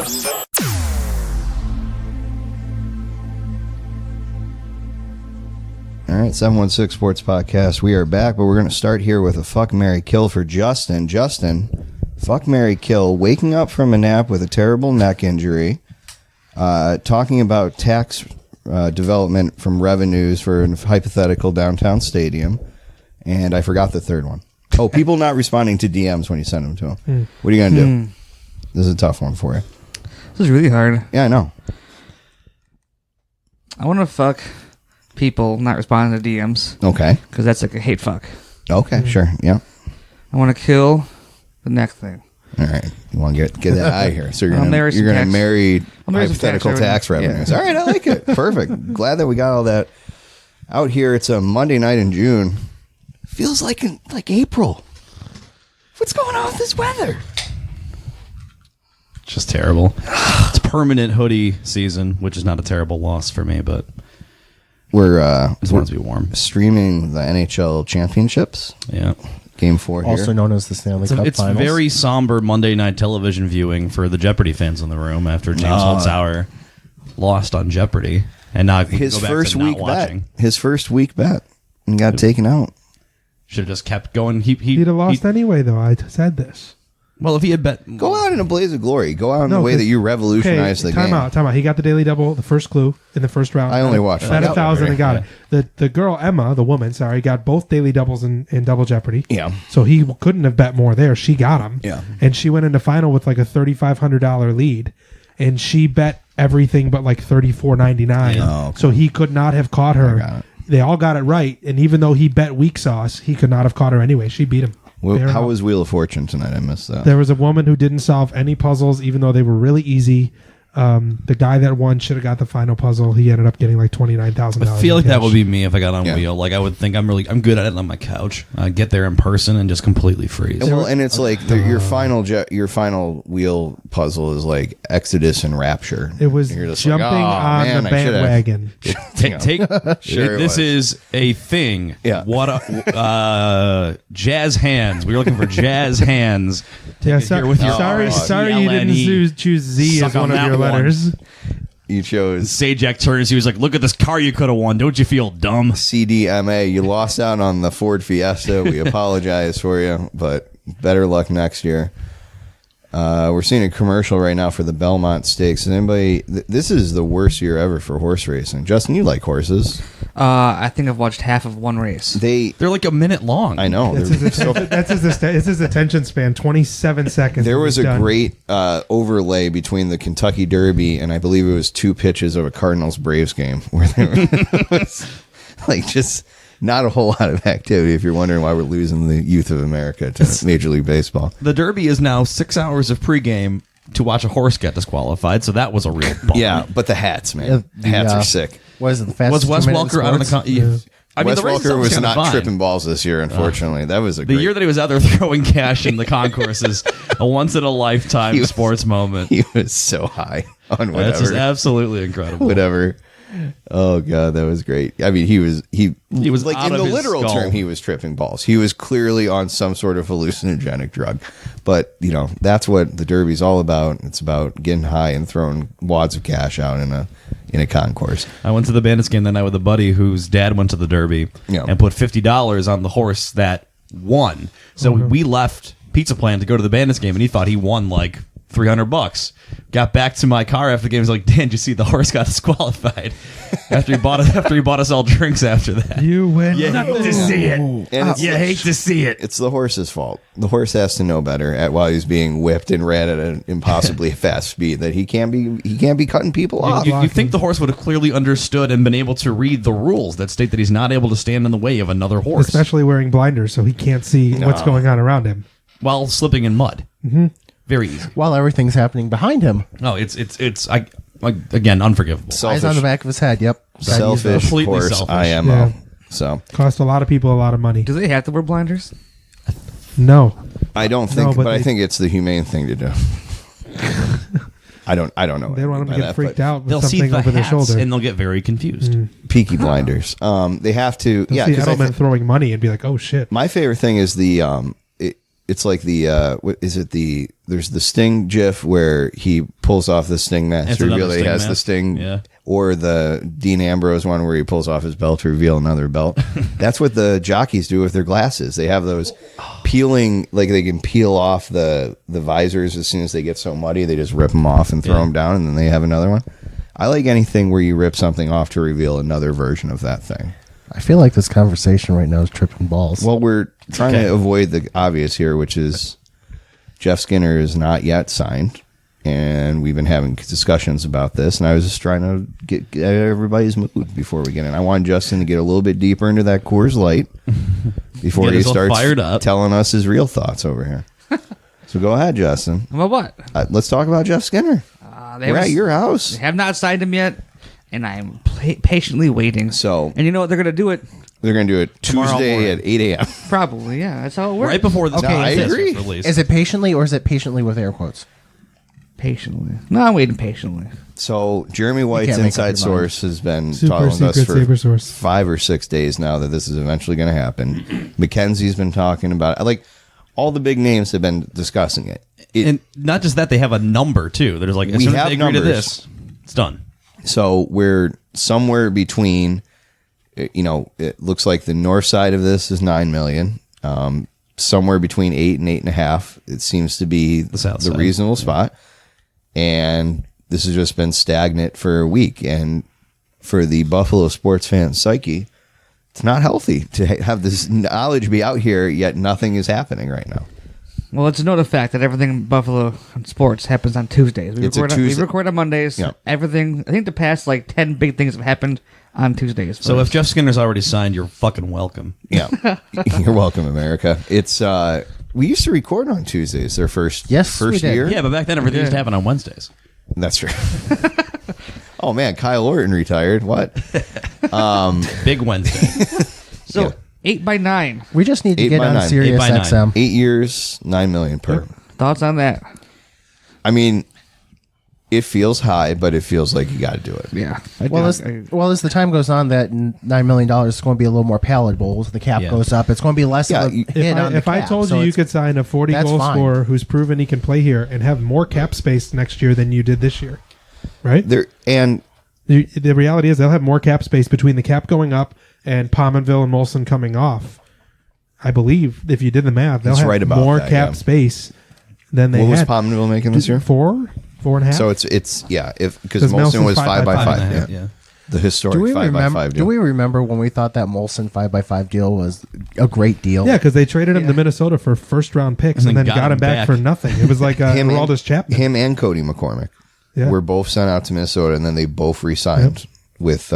All right, 716 Sports Podcast. We are back, but we're going to start here with a fuck, marry, kill for Justin. Justin, fuck, marry, kill, waking up from a nap with a terrible neck injury, talking about tax development from revenues for a hypothetical downtown stadium, and I forgot the third one. Oh, people not responding to DMs when you send them to them. What are you going to do? This is a tough one for you. This is really hard. Yeah, I know. I want to fuck people not responding to DMs. Okay. Because that's like a hate fuck. Okay, sure. Yeah. I want to kill the next thing. All right. You want to get that out of here. So you're going to marry hypothetical tax revenues. All right, I like it. Perfect. Glad that we got all that out here. It's a Monday night in June. Feels like April. What's going on with this weather? Just terrible. It's permanent hoodie season, which is not a terrible loss for me, but we're just want it to be warm. Streaming the NHL championships. Yeah. Game 4 here. Also known as the Stanley Cup It's Finals. very somber Monday night television viewing for the Jeopardy fans in the room after James Holtzhauer lost on Jeopardy. And now his first week bet. His first week bet and got taken out. Should have just kept going. He'd have lost anyway, though. I said this. Well, if he had bet... Go out in a blaze of glory. Go out in the way that you revolutionized the game. Time out. He got the daily double, the first clue in the first round. I only watched Bet 1,000 and got it. The girl, Emma, the woman, got both daily doubles in Double Jeopardy. Yeah. So he couldn't have bet more there. She got them. Yeah. And she went into final with like a $3,500 lead. And she bet everything but like $34.99. Oh, okay. So he could not have caught her. They all got it right. And even though he bet weak sauce, he could not have caught her anyway. She beat him. Well, how was Wheel of Fortune tonight? I missed that. There was a woman who didn't solve any puzzles, even though they were really easy. The guy that won should have got the final puzzle. He ended up getting like $29,000. I feel like that would be me if I got on Wheel. Like I would think I'm good at it on my couch. I get there in person and just completely freeze. Well, and it's like your final wheel puzzle is like Exodus and Rapture. It was jumping on the bandwagon. This is a thing. Yeah. What jazz hands. We were looking for jazz hands. Yeah, sorry you didn't choose Z as one of your letters. You chose Sajak turns. He was like, "Look at this car you could have won. Don't you feel dumb?" CDMA. You lost out on the Ford Fiesta. We apologize for you, but better luck next year. We're seeing a commercial right now for the Belmont Stakes. This is the worst year ever for horse racing. Justin, you like horses? I think I've watched half of one race. They're like a minute long. I know. That's his attention span, 27 seconds. There was a great overlay between the Kentucky Derby and I believe it was 2 pitches of a Cardinals-Braves game where it was like just not a whole lot of activity if you're wondering why we're losing the youth of America to Major League Baseball. The Derby is now 6 hours of pregame to watch a horse get disqualified, so that was a real bummer. Yeah, but the hats, man. The hats are sick. What is it, the fastest? Was Wes Welker out on the... Wes Welker was not tripping balls this year, unfortunately. That was the year that he was out there throwing cash in the concourse is a once-in-a-lifetime sports moment. He was so high on whatever. That's just absolutely incredible. Whatever. Oh god, that was great. I mean, he was like out in the of his literal skull. term, he was tripping balls. He was clearly on some sort of hallucinogenic drug. But that's what the Derby's all about. It's about getting high and throwing wads of cash out in a concourse. I went to the Bandits game that night with a buddy whose dad went to the Derby and put $50 on the horse that won. So we left Pizza Plant to go to the Bandits game, and he thought he won like $300. Got back to my car after the game. I was like, Dan, did you see the horse got disqualified after he bought us all drinks after that? You win. You hate to see it. And you hate to see it. It's the horse's fault. The horse has to know better while he's being whipped and ran at an impossibly fast speed that he can't be cutting people off. You think the horse would have clearly understood and been able to read the rules that state that he's not able to stand in the way of another horse, especially wearing blinders, so he can't see what's going on around him while slipping in mud. Mm-hmm. Very easy. While everything's happening behind him. No, it's again unforgivable. Eyes on the back of his head. Yep. Selfish completely horse selfish. IMO. Yeah. So cost a lot of people a lot of money. Do they have to wear blinders? No, I don't think, but I think it's the humane thing to do. I don't know. They don't want them to get freaked out with They'll see something the over their hats shoulder, and they'll get very confused. Peaky Blinders. They have to. They'll see Edelman throwing money and be like, "Oh shit!" My favorite thing is the. It's like the. What is it? There's the Sting GIF where he pulls off the Sting mask It's to another reveal that he Sting has the mask. Sting, Yeah. or the Dean Ambrose one where he pulls off his belt to reveal another belt. That's what the jockeys do with their glasses. They have those peeling, like they can peel off the visors as soon as they get so muddy. They just rip them off and throw them down, and then they have another one. I like anything where you rip something off to reveal another version of that thing. I feel like this conversation right now is tripping balls. Well, we're trying to avoid the obvious here, which is Jeff Skinner is not yet signed, and we've been having discussions about this, and I was just trying to get everybody's mood before we get in. I want Justin to get a little bit deeper into that Coors Light before Get he us all starts fired up. telling us his real thoughts over here. So go ahead, Justin. About what? Let's talk about Jeff Skinner. We're at your house. They have not signed him yet, and I'm patiently waiting. So, and you know what? They're going to do it they're going to do it Tomorrow Tuesday morning. at 8 a.m. probably. Yeah, that's how it works. Right before the Okay, I agree. release. Is it patiently or is it patiently with air quotes? Patiently. No, I'm waiting patiently. So Jeremy White's can't make up inside your mind. source has been Super telling us secret for saber source. 5 or 6 days now that this is eventually going to happen. Mackenzie's been talking about it. Like, all the big names have been discussing it. And not just that, they have a number too. There's like, as We soon as have they agree to numbers. this, it's done. So we're somewhere between, it looks like the north side of this is 9 million. Somewhere between 8 and 8.5. It seems to be The south the side. reasonable spot. And this has just been stagnant for a week. And for the Buffalo sports fan psyche, it's not healthy to have this knowledge be out here, yet nothing is happening right now. Well, it's a note of fact that everything in Buffalo sports happens on Tuesdays. It's a We Tuesday. record on Mondays. Yeah. Everything. I think the past 10 big things have happened on Tuesdays. So if Jeff Skinner's already signed, you're fucking welcome. Yeah. You're welcome, America. It's we used to record on Tuesdays, their first Yes, we did. year. Yeah, but back then everything used to happen on Wednesdays. That's true. Oh man, Kyle Orton retired. What? Big Wednesday. so 8 by 9. We just need to 8 get by on 9. Sirius 8 by 9. XM. 8 years, 9 million per. Thoughts on that? I mean, it feels high, but it feels like you got to do it. Yeah. Well, as the time goes on, that $9 million is going to be a little more palatable. As the cap Yeah. goes up, it's going to be less Yeah, of a you- hit on the If I cap. told So you you it's- could sign a 40 that's goal fine. scorer who's proven he can play here and have more cap space next year than you did this year, right? There and The reality is they'll have more cap space between the cap going up and Pominville and Molson coming off. I believe if you did the math, they'll He's have right about more that, cap yeah. space than they what was had. Pominville making this year? 4.5. So it's yeah, if because 'Cause Molson Melson's was 5 by 5. and a half, Yeah. yeah. The historic 5 by 5 deal. Do we remember when we thought that Molson 5x5 deal was a great deal? Yeah, because they traded him to Minnesota for first round picks and then got him back for nothing. It was like Aroldis Chapman. Him and Cody McCormick Yeah. were both sent out to Minnesota, and then they both re-signed with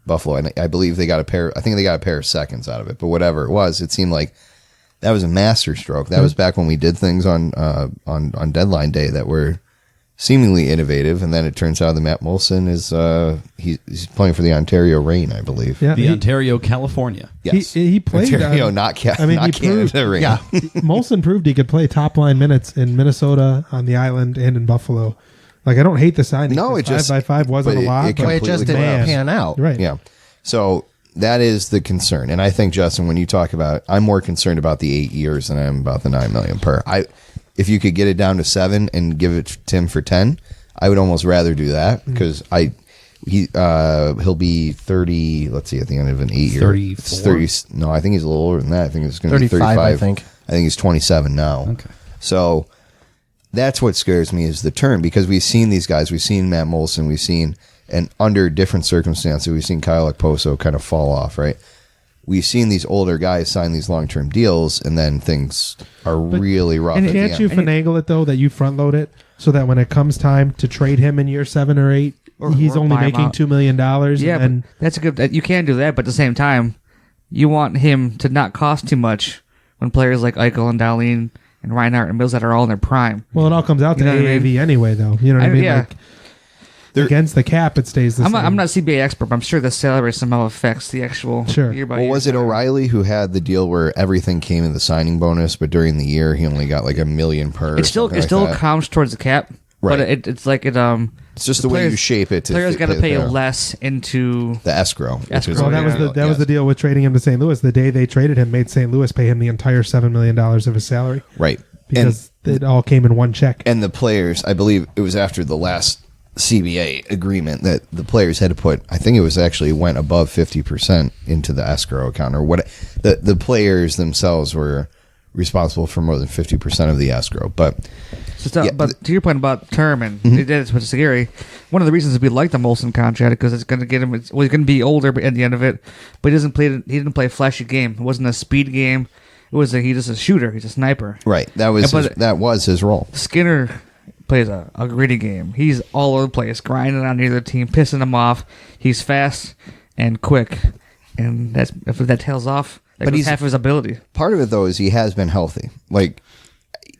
Buffalo. And I believe they got a pair. I think they got a pair of seconds out of it. But whatever it was, it seemed like that was a master stroke. That was back when we did things on deadline day that were seemingly innovative. And then it turns out that Matt Molson is he's playing for the Ontario Reign, I believe. Yeah, The Ontario, California. Yes. he played. Ontario, not Canada proved- Reign. Yeah. Molson proved he could play top line minutes in Minnesota, on the island, and in Buffalo. Like, I don't hate the signing. No, 'cause it just- 5x5 wasn't but a lot. it but But it just completely didn't man. pan out. Right. Yeah. So that is the concern. And I think, Justin, when you talk about, I'm more concerned about the 8 years than I am about the 9 million per. If you could get it down to 7 and give it to him for 10, I would almost rather do that because he'll be 30. Let's see, at the end of an 8 year, 34? It's 30. No, I think he's a little older than that. I think it's going to be 35, 35. I think. I think he's 27 now. Okay. So that's what scares me is the turn, because we've seen these guys. We've seen Matt Molson. We've seen, and under different circumstances, we've seen Kyle Okposo kind of fall off, right? We've seen these older guys sign these long-term deals, and then things are really rough. And at the can't end. you finagle it, though, that you front load it so that when it comes time to trade him in year 7 or 8, he's or only buy him making out. $2 million? Yeah, and but that's a good. You can do that, but at the same time, you want him to not cost too much when players like Eichel and Dahlin and Reinhardt and Mills that are all in their prime. well, it all comes out to You know what I AAV mean? anyway, though. You know what I mean? Yeah. Like, against the cap, it stays the I'm same. not CBA expert, but I'm sure the salary somehow affects the actual Sure. year by Well, year. was it O'Reilly who had the deal where everything came in the signing bonus, but during the year he only got like $1 million per? It still that. counts towards the cap, Right. but it's like it. It's just the way you shape it. Players got to fit pay there. less into. The escrow. which Escrow, is Well, what that was it the is. was the deal with trading him to St. Louis. The day they traded him made St. Louis pay him the entire $7 million of his salary Right. because it all came in one check. And the players, I believe it was after the last CBA agreement that the players had to put, I think it was actually went above 50% into the escrow account, or what the players themselves were responsible for more than 50% of the escrow. But but to your point about term and they did it with Sagiri, one of the reasons we like the Molson contract because it's going to get him. He's going to be older at the end of it, but he didn't play a flashy game. It wasn't a speed game. It was he's just a shooter. He's a sniper. Right. That was his role. Skinner plays a gritty game. He's all over the place, grinding on either team, pissing them off. He's fast and quick, and if that tails off, but he's half of his ability. Part of it though is he has been healthy. Like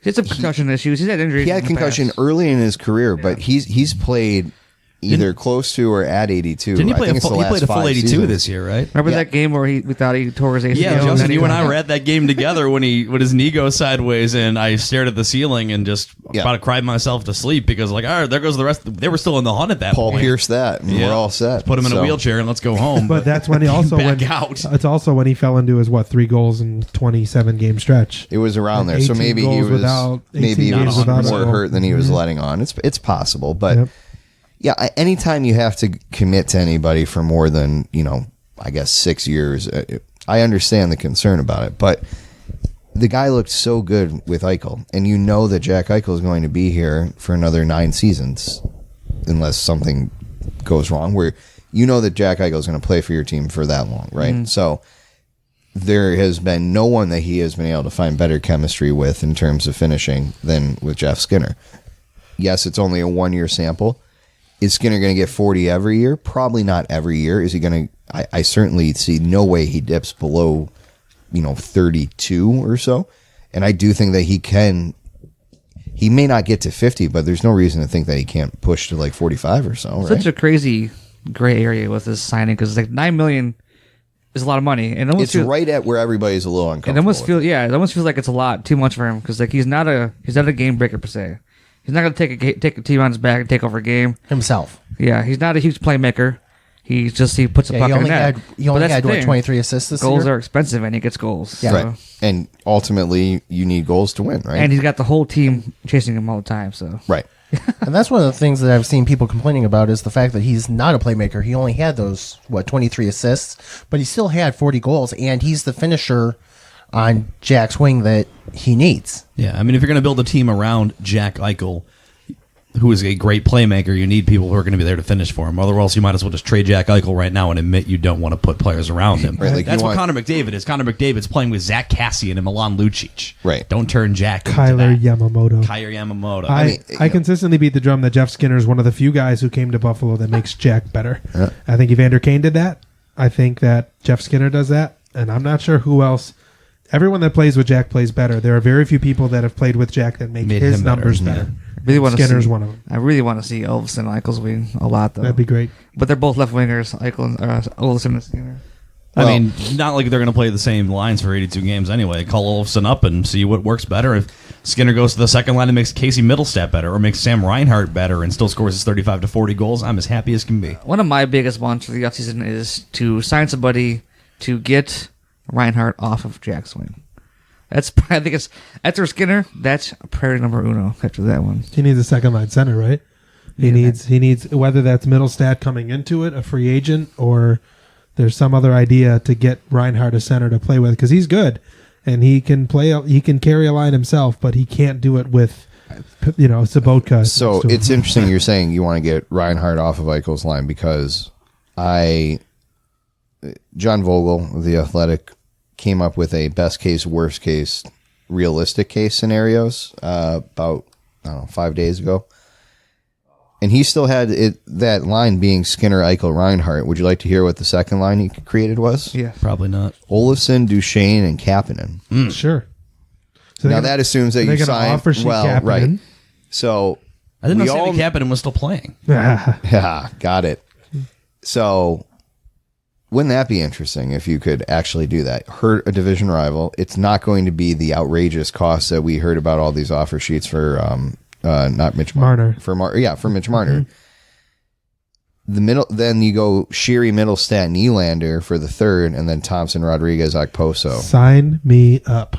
he had some concussion issues. He's had injuries. He had concussion early in his career, but he's played either close to or at 82. Didn't he play he played a full 82 this year, right? Remember that game where we thought he tore his ACL? Yeah, Justin, you and I were at that game together when his knee goes sideways, and I stared at the ceiling and just about to cry myself to sleep because, like, all right, there goes the rest. They were still in the hunt at that Paul point. pierced that, and we're all set. Put him in a wheelchair and let's go home. But that's when he also went out. It's also when he fell into his 3 goals in 27 game stretch. It was around there, so maybe he was more hurt than he was letting on. It's possible, but. Yep. Yeah, anytime you have to commit to anybody for more than, I guess 6 years, I understand the concern about it. But the guy looked so good with Eichel, and you know that Jack Eichel is going to be here for another 9 seasons, unless something goes wrong, where you know that Jack Eichel is going to play for your team for that long, right? Mm-hmm. So there has been no one that he has been able to find better chemistry with in terms of finishing than with Jeff Skinner. Yes, it's only a 1-year sample. Is Skinner going to get 40 every year? Probably not every year. Is he going to? I certainly see no way he dips below, 32 or so. And I do think that he can. He may not get to 50, but there's no reason to think that he can't push to like 45 or so. Right? Such a crazy gray area with this signing because like $9 million is a lot of money, and it's right at where everybody's a little uncomfortable. It almost feels like it's a lot too much for him because like he's not a game breaker per se. He's not going to take a team on his back and take over a game himself. Yeah, he's not a huge playmaker. He puts a puck in the net. He only had 23 assists this year. Goals are expensive, and he gets goals. Yeah. Right. And ultimately, you need goals to win, right? And he's got the whole team chasing him all the time. So right. And that's one of the things that I've seen people complaining about is the fact that he's not a playmaker. He only had those 23 assists, but he still had 40 goals, and he's the finisher on Jack's wing that he needs. Yeah, I mean, if you're going to build a team around Jack Eichel, who is a great playmaker, you need people who are going to be there to finish for him. Otherwise, you might as well just trade Jack Eichel right now and admit you don't want to put players around him. Right, like that's what Connor McDavid is. Connor McDavid's playing with Zach Cassian and Milan Lucic. Right. Don't turn Jack Kyler into that. Yamamoto. Kyler Yamamoto. I consistently beat the drum that Jeff Skinner is one of the few guys who came to Buffalo that makes Jack better. I think Evander Kane did that. I think that Jeff Skinner does that. And I'm not sure who else. Everyone that plays with Jack plays better. There are very few people that have played with Jack that make his numbers better. Skinner's one of them. I really want to see Olofsson and Eichel's wing a lot, though. That'd be great. But they're both left wingers, Eichel and Olofsson and Skinner. I mean, not like they're going to play the same lines for 82 games anyway. Call Olofsson up and see what works better. If Skinner goes to the second line and makes Casey Middlestat better or makes Sam Reinhart better and still scores his 35 to 40 goals, I'm as happy as can be. One of my biggest wants for the offseason is to sign somebody to get Reinhart off of Jack's wing. I think it's after Skinner. That's priority number uno. After that one, he needs a second line center, right? He needs whether that's Middlestat coming into it, a free agent, or there's some other idea to get Reinhart a center to play with because he's good and he can play. He can carry a line himself, but he can't do it with Sobotka. So it's interesting you're saying you want to get Reinhart off of Eichel's line because John Vogel of The Athletic came up with a best case, worst case, realistic case scenarios about 5 days ago, and he still had that line being Skinner, Eichel, Reinhart. Would you like to hear what the second line he created was? Yeah, probably not. Olofsson, Duchesne, and Kapanen. Sure. So now that assumes that you sign Kapanen. Right. So I didn't know Sammy Kapanen was still playing. Yeah, got it. So. Wouldn't that be interesting if you could actually do that? Hurt a division rival. It's not going to be the outrageous costs that we heard about all these offer sheets for not Mitch Marner. For Mitch Marner. Mm-hmm. Then you go Sheary, Middlestat, and Nylander for the third, and then Thompson, Rodriguez, Okposo. Sign me up.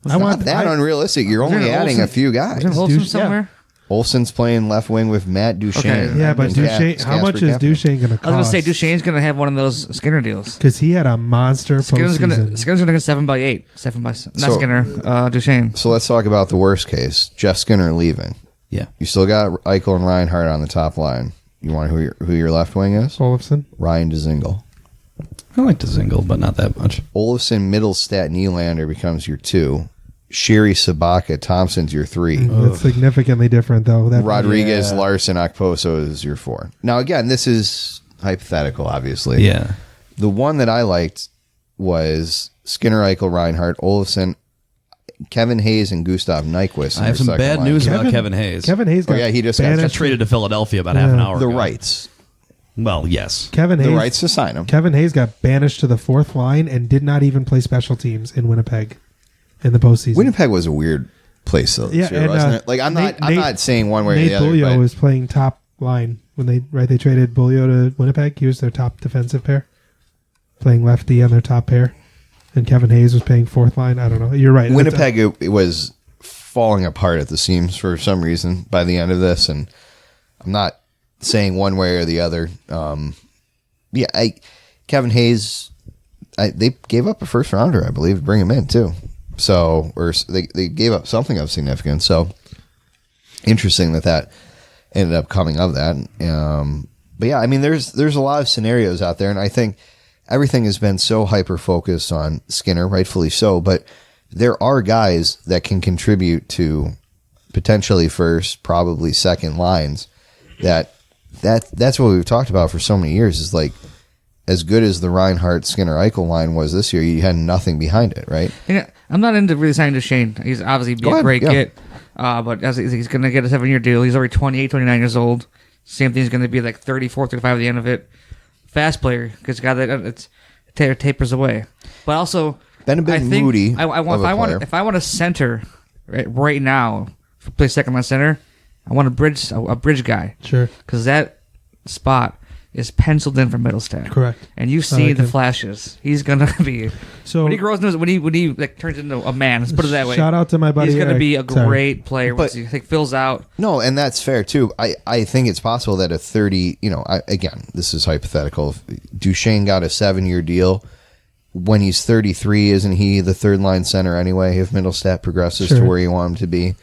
It's not that unrealistic. You're only adding a few guys. Was Olsen somewhere? Olsen's playing left wing with Matt Duchesne. Okay. Yeah, but Duchesne, how much is Duchesne going to cost? I was going to say Duchesne's going to have one of those Skinner deals. Because he had a monster Skinner's postseason. Skinner's going to get 7x8. Not Skinner, Duchesne. So let's talk about the worst case. Jeff Skinner leaving. Yeah. You still got Eichel and Reinhart on the top line. You want who your left wing is? Olofsson. Ryan Dzingel. I like the Zingle, but not that much. Olofsson, Middlestat, Nylander becomes your 2. Sherry, Sabaka, Thompson's your 3. That's significantly different, though. Rodriguez, Larson, Okposo is your 4. Now, again, this is hypothetical, obviously. Yeah. The one that I liked was Skinner, Eichel, Reinhart, Olofsson, Kevin Hayes, and Gustav Nyquist. I have some bad news about Kevin Hayes. Kevin Hayes got he just got traded to Philadelphia about half an hour the ago. rights. Well, yes. Kevin Hayes, The rights to sign him. Kevin Hayes got banished to the 4th line and did not even play special teams in Winnipeg in the postseason. Winnipeg was a weird place this year, wasn't it? Like I'm not saying one way or the other. Nate Bulliot but was playing top line when they traded Bulliot to Winnipeg. He was their top defensive pair, playing lefty on their top pair, and Kevin Hayes was playing 4th line. I don't know. You're right. Winnipeg it was falling apart at the seams for some reason by the end of this, and I'm not saying one way or the other. Kevin Hayes, they gave up a first rounder, I believe, to bring him in too. So, or they gave up something of significance. So, interesting that ended up coming of that. But yeah, I mean, there's a lot of scenarios out there, and I think everything has been so hyper focused on Skinner, rightfully so. But there are guys that can contribute to potentially first, probably second lines. That's what we've talked about for so many years. Is like, as good as the Reinhart, Skinner, Eichel line was this year, you had nothing behind it, right? Yeah, I'm not into really signing Duchesne. He's obviously a great get, but he's going to get a 7-year deal. He's already 28, 29 years old. Same thing is going to be like 34, 35 at the end of it. Fast player, because it tapers away. But also, been a bit moody. If I want a center right now, play second line center, I want a bridge guy. Sure. Because that spot is penciled in for Middlestat. Correct. And you see the flashes. He's gonna be so when he grows when he like turns into a man. Let's put it that way. Shout out to my buddy. He's gonna Eric. be a great player once he fills out. No, and that's fair too. I think it's possible that a 30. Again, this is hypothetical. If Duchesne got a 7-year deal. When he's 33, isn't he the third line center anyway? If Middlestat progresses to where you want him to be.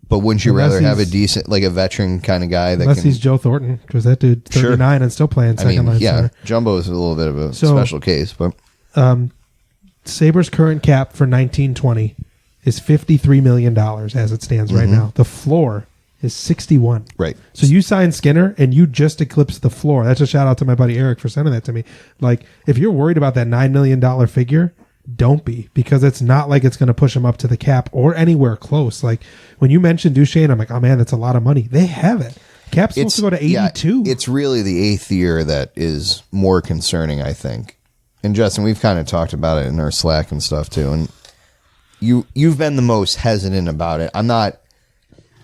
But wouldn't you rather have a decent, like a veteran kind of guy that unless he's Joe Thornton, because that dude 39 and still playing second line center. Jumbo is a little bit of a special case, but Sabres' current cap for 1920 is $53 million as it stands right now. The floor is 61. Right. So you sign Skinner and you just eclipse the floor. That's a shout out to my buddy Eric for sending that to me. Like, if you're worried about that $9 million figure, don't be, because it's not like it's going to push him up to the cap or anywhere close. Like, when you mentioned Duchesne, I'm like, oh man, that's a lot of money. They have it. Cap's supposed to go to 82. Yeah, it's really the 8th year that is more concerning, I think. And Justin, we've kind of talked about it in our Slack and stuff too. And you've been the most hesitant about it. I'm not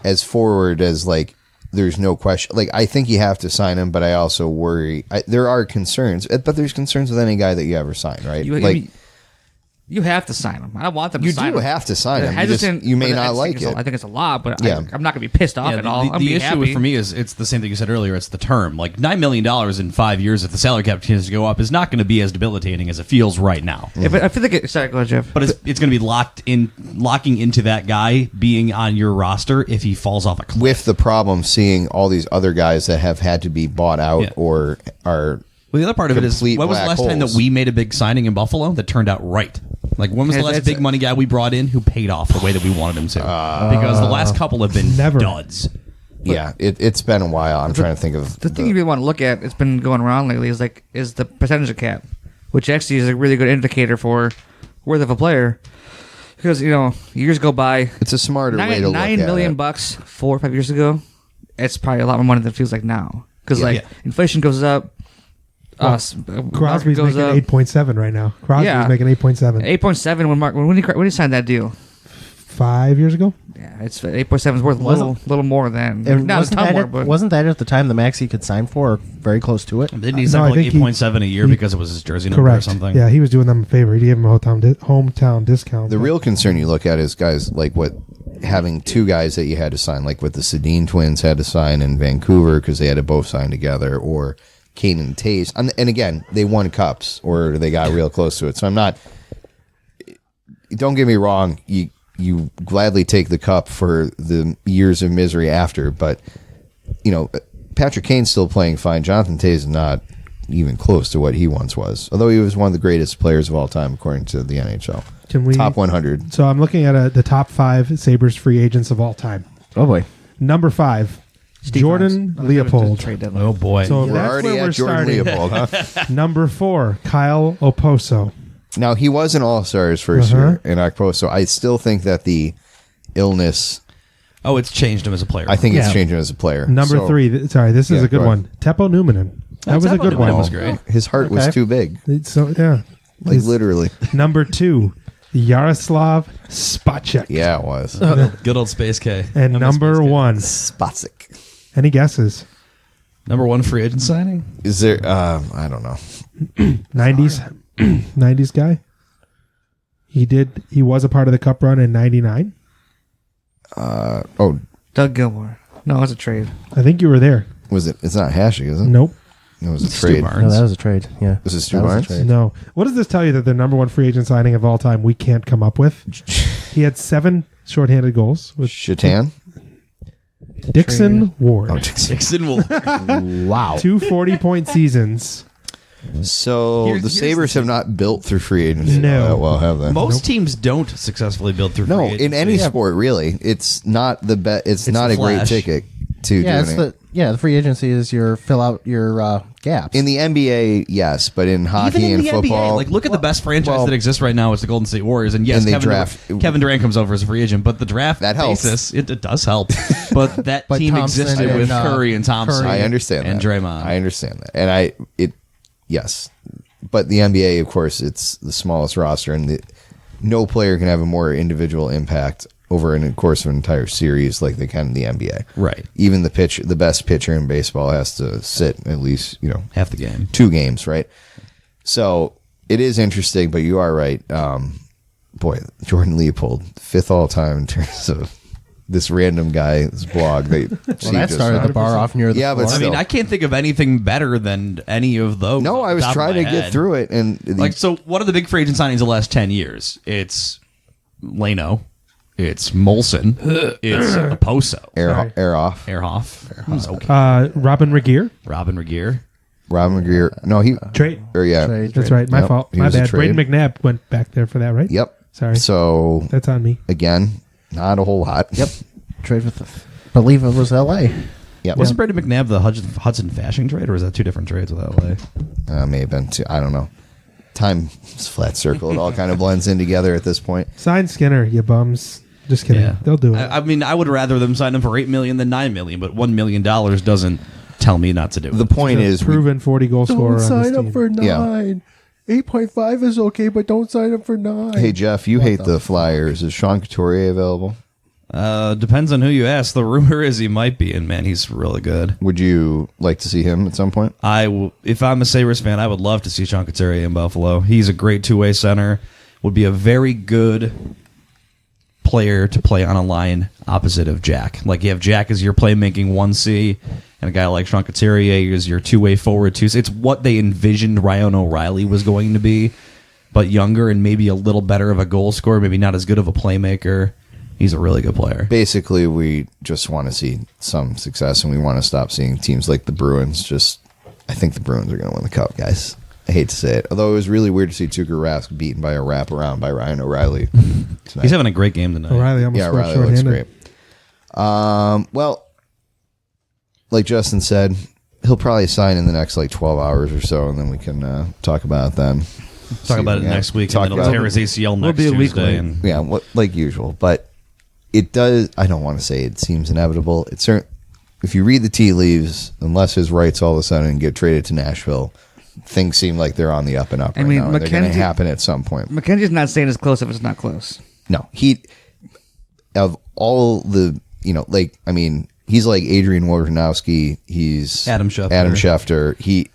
as forward as like, there's no question. Like, I think you have to sign him, but I also worry. There are concerns, but there's concerns with any guy that you ever sign, right? You have to sign him. I want them to sign him. You do have to sign him. You may not like it. I think it's a lot, but I'm not going to be pissed off at all. The issue for me is it's the same thing you said earlier. It's the term. Like, $9 million in 5 years, if the salary cap continues to go up, is not going to be as debilitating as it feels right now. I feel like sorry, go ahead, Jeff. But it's going to be locking into that guy being on your roster if he falls off a cliff. With the problem seeing all these other guys that have had to be bought out or are. Well, the other part of it is, when was the last time that we made a big signing in Buffalo that turned out right? Like, when was the last big money guy we brought in who paid off the way that we wanted him to? Because the last couple have been duds. Yeah, it's been a while. I'm trying to think of the thing you really want to look at. It's been going around lately. Is the percentage of cap, which actually is a really good indicator for worth of a player. Because years go by. It's a smarter way to look at it. $9 million 4 or 5 years ago. It's probably a lot more money than it feels like now. Because inflation goes up. Crosby's making 8.7 right now. Crosby's making 8.7. 8.7 when he signed that deal. 5 years ago. Yeah, it's 8.7 is worth a little more than And not a ton more, but wasn't that at the time the max he could sign for, or very close to it? Didn't he No, sign I for like think he- 8.7 a year because it was his jersey number Correct. or something? Yeah, he was doing them a favor. He gave him a hometown discount. The real concern you look at is guys like what having two guys that you had to sign, like what the Sedin twins had to sign in Vancouver because they had to both sign together, or Kane and Taze. And again, they won cups or they got real close to it. So I'm not. Don't get me wrong. You gladly take the cup for the years of misery after, but Patrick Kane's still playing fine. Jonathan Taze is not even close to what he once was, although he was one of the greatest players of all time according to the NHL. Can we Top 100. So I'm looking at the top 5 Sabres free agents of all time. Oh boy. Number 5, Jordan Leopold. Trade deadline. Oh boy. So We're that's already where at we're Jordan starting. Leopold, huh? Number 4, Kyle Oposo. Now, he was an All-Stars first year in Okpo, so I still think that the illness, Oh, it's changed him as a player. I think Yeah. it's changed him as a player. Number So, 3, this is Yeah, a good go one. Teppo Numminen. That was a good Teppo one. Numminen was great. his heart was Okay. too big, So yeah. like literally. Number 2, Yaroslav Spacek. Yeah, it was. Good old Space K. And number 1, Spacek. any guesses? Number 1 free agent signing? Is there, I don't know. 90s guy. He was a part of the cup run in 99. Doug Gilmore. No, it's a trade. I think you were there. Was it? It's not Hashik, is it? Nope. It was a Stu trade. Barnes. No, that was a trade. Yeah. This is Stu That was a Barnes? trade. No. What does this tell you that the number 1 free agent signing of all time we can't come up with? He had 7 shorthanded goals with Shatan? Dixon Ward. Oh, Dixon. Dixon will. Wow. 2 40-point seasons. So Here's the the Sabres have not built through free agency. No. That well, have they? Most teams don't successfully build through No, free in agency. any sport, really, it's not the It's not the a great flash. ticket to Yeah, doing it's it. the free agency is your fill out your gaps. In the NBA, yes, but in hockey Even in and the football, NBA, like look at the best franchise well- that exists right now is the Golden State Warriors, and yes, And they Kevin, draft- Kevin Durant comes over as a free agent, but the draft That helps. basis, it does help. But that But team Thompson existed and, with Curry and Thompson. Curry. I understand and that. Draymond. I understand that, and yes, but the NBA, of course, it's the smallest roster, and no player can have a more individual impact over the course of an entire series like they can in the NBA. Right. Even the best pitcher in baseball has to sit at least half the game. 2 games, right? So it is interesting, but you are right. Boy, Jordan Leopold, 5th all time in terms of this random guy's blog. well, that started the bar off near the Yeah, but floor. I mean, Still. I can't think of anything better than any of those. No, off I the was top of trying my to get head. through it, and Like, so what are the big free agent signings the last 10 years? It's Leno. It's Molson. It's Oposo. air off. Ehrhoff. Who's okay. Robin Regier. Robin Regier. Robin Greer. No, he. Trade. Or yeah. Trade. That's right. My Yep, fault. he My was a bad. trade. Braden McNabb went back there for that, right? Yep. Sorry. So That's on me. again, not a whole lot. Yep. Trade with, believe it was L.A. Yep. Wasn't Brady McNabb the Hudson Fashion trade, or was that 2 different trades with LA? May have been too. I don't know. Time's flat circle. It all kind of blends in together at this point. Sign Skinner, you bums. Just kidding. They'll do it. I mean, I would rather them sign him for $8 million than $9 million, but $1 million doesn't tell me not to do it. The point is, proven 40 goal scorer on this team. Yeah. 8.5 is okay, but don't sign up for 9. hey Jeff, you hate the Flyers. Is Sean Couturier available? Depends on who you ask. The rumor is he might be, and man, he's really good. Would you like to see him at some point? If I'm a Sabres fan, I would love to see Sean Couturier in Buffalo. He's a great two-way center. Would be a very good player to play on a line opposite of Jack. Like you have Jack as your playmaking 1C, and a guy like Sean Couturier is your two-way forward 2C. It's what they envisioned Ryan O'Reilly was going to be, but younger and maybe a little better of a goal scorer, maybe not as good of a playmaker. He's a really good player. Basically, we just want to see some success, and we want to stop seeing teams like the Bruins. I think the Bruins are going to win the cup, guys. I hate to say it. Although it was really weird to see Tuukka Rask beaten by a wraparound by Ryan O'Reilly tonight. He's having a great game tonight. O'Reilly almost Yeah, scored O'Reilly looks shorthanded. great. Well, like Justin said, he'll probably sign in the next 12 hours or so, and then we can talk about it then. Talk about it next week, and then he'll tear his ACL next be a week Tuesday. late. And Yeah, like usual. But it does. I don't want to say it seems inevitable. It's certain. If you read the tea leaves, unless his rights all of a sudden get traded to Nashville, things seem like they're on the up and up. I right mean, now, and they're going to McKenzie- happen at some point. McKenzie's not saying it's close if it's not close. No, of all the, he's like Adrian Wojnarowski. He's Adam Schefter. He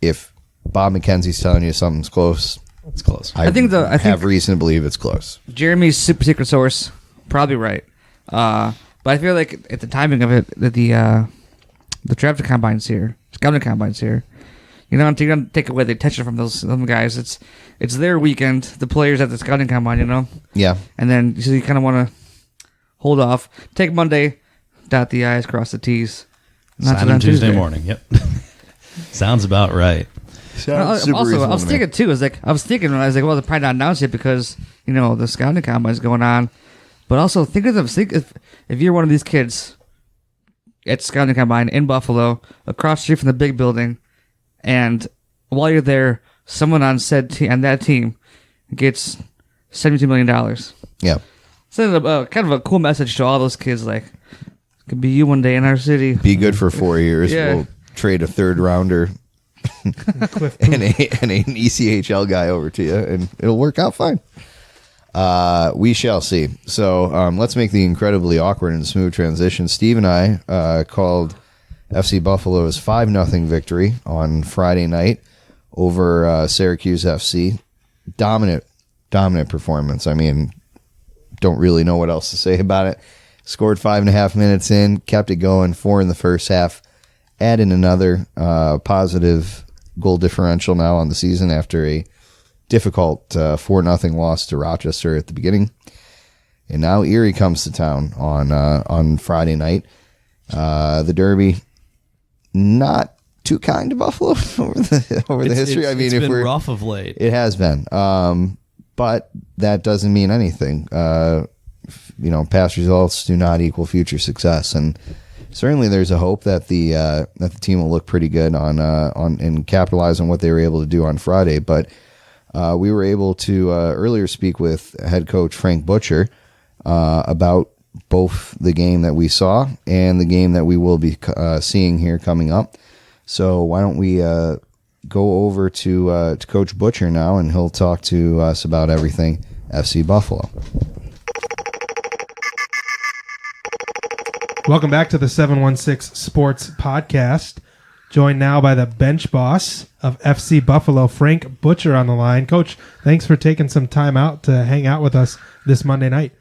if Bob McKenzie's telling you something's close, it's close. I have reason to believe it's close. Jeremy's super secret source, probably right. But I feel like at the timing of it, that the draft combine's here, scouting combine's here. You're not going to take away the attention from those guys. It's their weekend. The players at the scouting combine, Yeah. And then so you kind of want to hold off. Take Monday, dot the I's, cross the T's. Sign on Tuesday morning. Yep. Sounds about right. I was thinking too. I was thinking, well, they're probably not announced yet because the scouting combine is going on. But also think of them. If you're one of these kids at scouting combine in Buffalo, across the street from the big building, and while you're there, someone on that team gets $72 million. Yeah. So kind of a cool message to all those kids, like, it could be you one day in our city. Be good for 4 years. Yeah. We'll trade a third rounder and an ECHL guy over to you, and it'll work out fine. We shall see. So let's make the incredibly awkward and smooth transition. Steve and I called FC Buffalo's 5-0 victory on Friday night over Syracuse FC. Dominant performance. I mean, don't really know what else to say about it. Scored 5.5 minutes in, kept it going, 4 in the first half. Add in another positive goal differential now on the season after a difficult 4-0 loss to Rochester at the beginning. And now Erie comes to town on Friday night. The Derby, not too kind to Buffalo over the history. I mean, it's been rough of late. It has been, but that doesn't mean anything. Past results do not equal future success, and certainly there's a hope that the team will look pretty good on and capitalize on what they were able to do on Friday. But we were able to earlier speak with head coach Frank Butcher about both the game that we saw and the game that we will be seeing here coming up. So why don't we go over to Coach Butcher now, and he'll talk to us about everything FC Buffalo. Welcome back to the 716 Sports Podcast. Joined now by the bench boss of FC Buffalo, Frank Butcher, on the line. Coach, thanks for taking some time out to hang out with us this Monday night.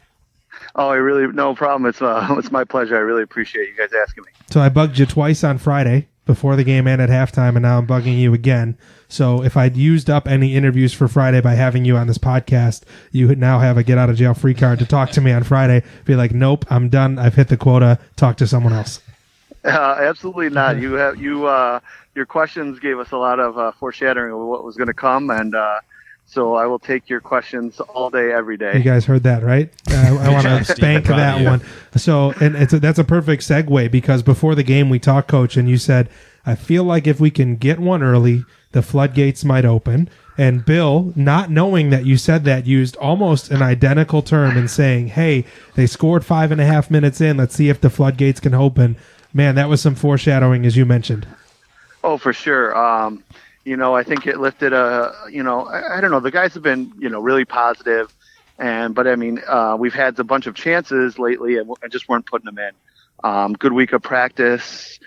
Oh, no problem. It's my pleasure. I really appreciate you guys asking me. So I bugged you twice on Friday before the game and at halftime, and now I'm bugging you again. So if I'd used up any interviews for Friday by having you on this podcast, you would now have a get-out-of-jail-free card to talk to me on Friday. Be like, nope, I'm done. I've hit the quota. Talk to someone else. Absolutely not. Your questions gave us a lot of foreshadowing of what was going to come, and so I will take your questions all day, every day. You guys heard that, right? I want to spank that one. So, and that's a perfect segue, because before the game we talked, Coach, and you said, I feel like if we can get one early, the floodgates might open. And Bill, not knowing that you said that, used almost an identical term in saying, hey, they scored 5.5 minutes in. Let's see if the floodgates can open. Man, that was some foreshadowing, as you mentioned. Oh, for sure. I think it lifted I don't know. The guys have been, really positive, but I mean, we've had a bunch of chances lately and just weren't putting them in. Good week of practice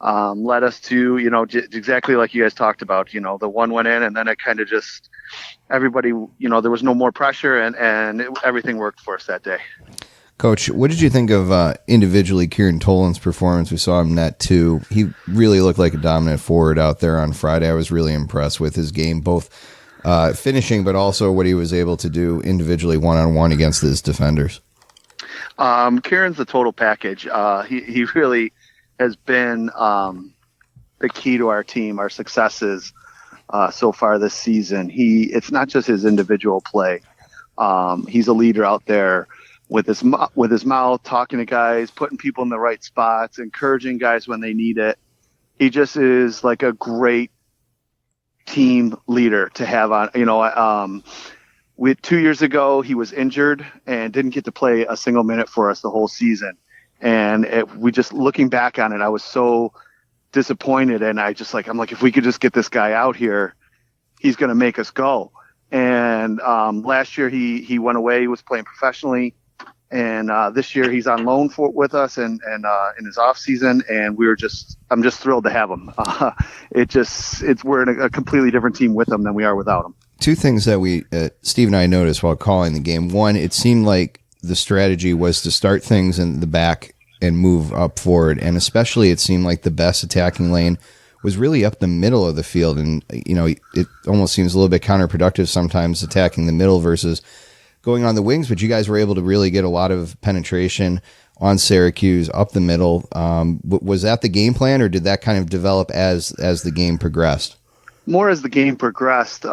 led us to, exactly like you guys talked about. The one went in, and then it kind of just everybody, there was no more pressure, and everything worked for us that day. Coach, what did you think of individually Kieran Tolan's performance? We saw him net 2. He really looked like a dominant forward out there on Friday. I was really impressed with his game, both finishing, but also what he was able to do individually one-on-one against his defenders. Kieran's the total package. He really has been the key to our team, our successes so far this season. It's not just his individual play. He's a leader out there with his mouth, talking to guys, putting people in the right spots, encouraging guys when they need it. He just is like a great team leader to have on. 2 years ago, he was injured and didn't get to play a single minute for us the whole season. And we just looking back on it, I was so disappointed. And I'm like, if we could just get this guy out here, he's going to make us go. And last year he went away. He was playing professionally. And this year he's on loan with us and in his off season, and I'm just thrilled to have him. We're in a completely different team with him than we are without him. Two things that Steve and I noticed while calling the game. One, it seemed like the strategy was to start things in the back and move up forward, and especially it seemed like the best attacking lane was really up the middle of the field, and it almost seems a little bit counterproductive sometimes attacking the middle versus going on the wings, but you guys were able to really get a lot of penetration on Syracuse up the middle. Was that the game plan, or did that kind of develop as the game progressed? More as the game progressed.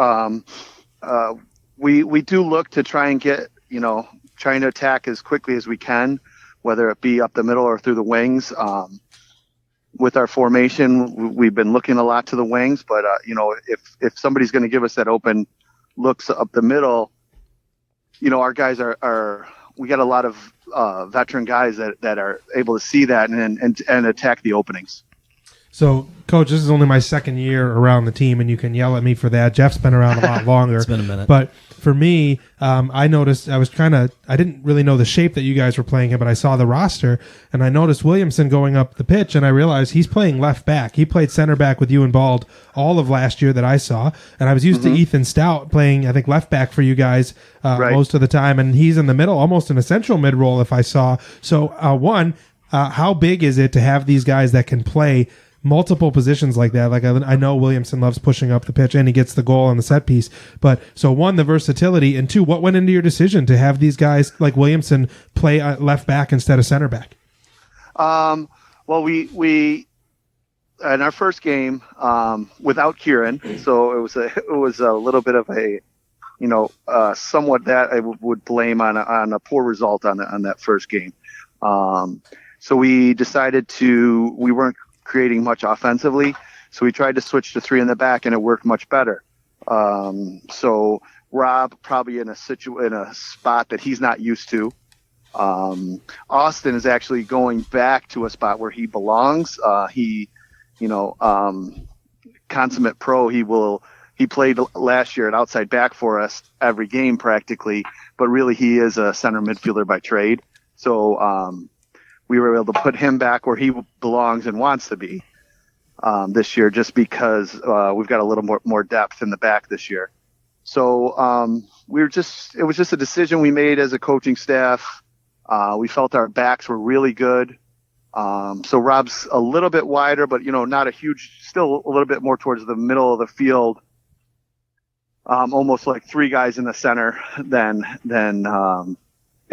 We do look to try and get, trying to attack as quickly as we can, whether it be up the middle or through the wings. With our formation, we've been looking a lot to the wings, but if somebody's going to give us that open looks up the middle, our guys we got a lot of veteran guys that are able to see that and attack the openings. So, Coach, this is only my second year around the team, and you can yell at me for that. Jeff's been around a lot longer. It's been a minute. But for me, I noticed I didn't really know the shape that you guys were playing in, but I saw the roster, and I noticed Williamson going up the pitch, and I realized he's playing left back. He played center back with you and Bald all of last year that I saw, and I was used to Ethan Stout playing, I think, left back for you guys most of the time, and he's in the middle, almost in a central mid role if I saw. So, how big is it to have these guys that can play multiple positions like that? Like I know Williamson loves pushing up the pitch and he gets the goal on the set piece. But so one, the versatility, and two, what went into your decision to have these guys like Williamson play left back instead of center back? Well, we in our first game without Kieran, so it was a little bit of a somewhat that I would blame on a poor result on that first game. So we decided we weren't creating much offensively, so we tried to switch to three in the back, and it worked much better. So Rob probably in a spot that he's not used to. Austin is actually going back to a spot where he belongs. Consummate pro. He played last year at outside back for us every game practically, but really he is a center midfielder by trade. So we were able to put him back where he belongs and wants to be this year, just because we've got a little more depth in the back this year. So it was just a decision we made as a coaching staff. We felt our backs were really good. So Rob's a little bit wider, but not a huge, still a little bit more towards the middle of the field. Almost like three guys in the center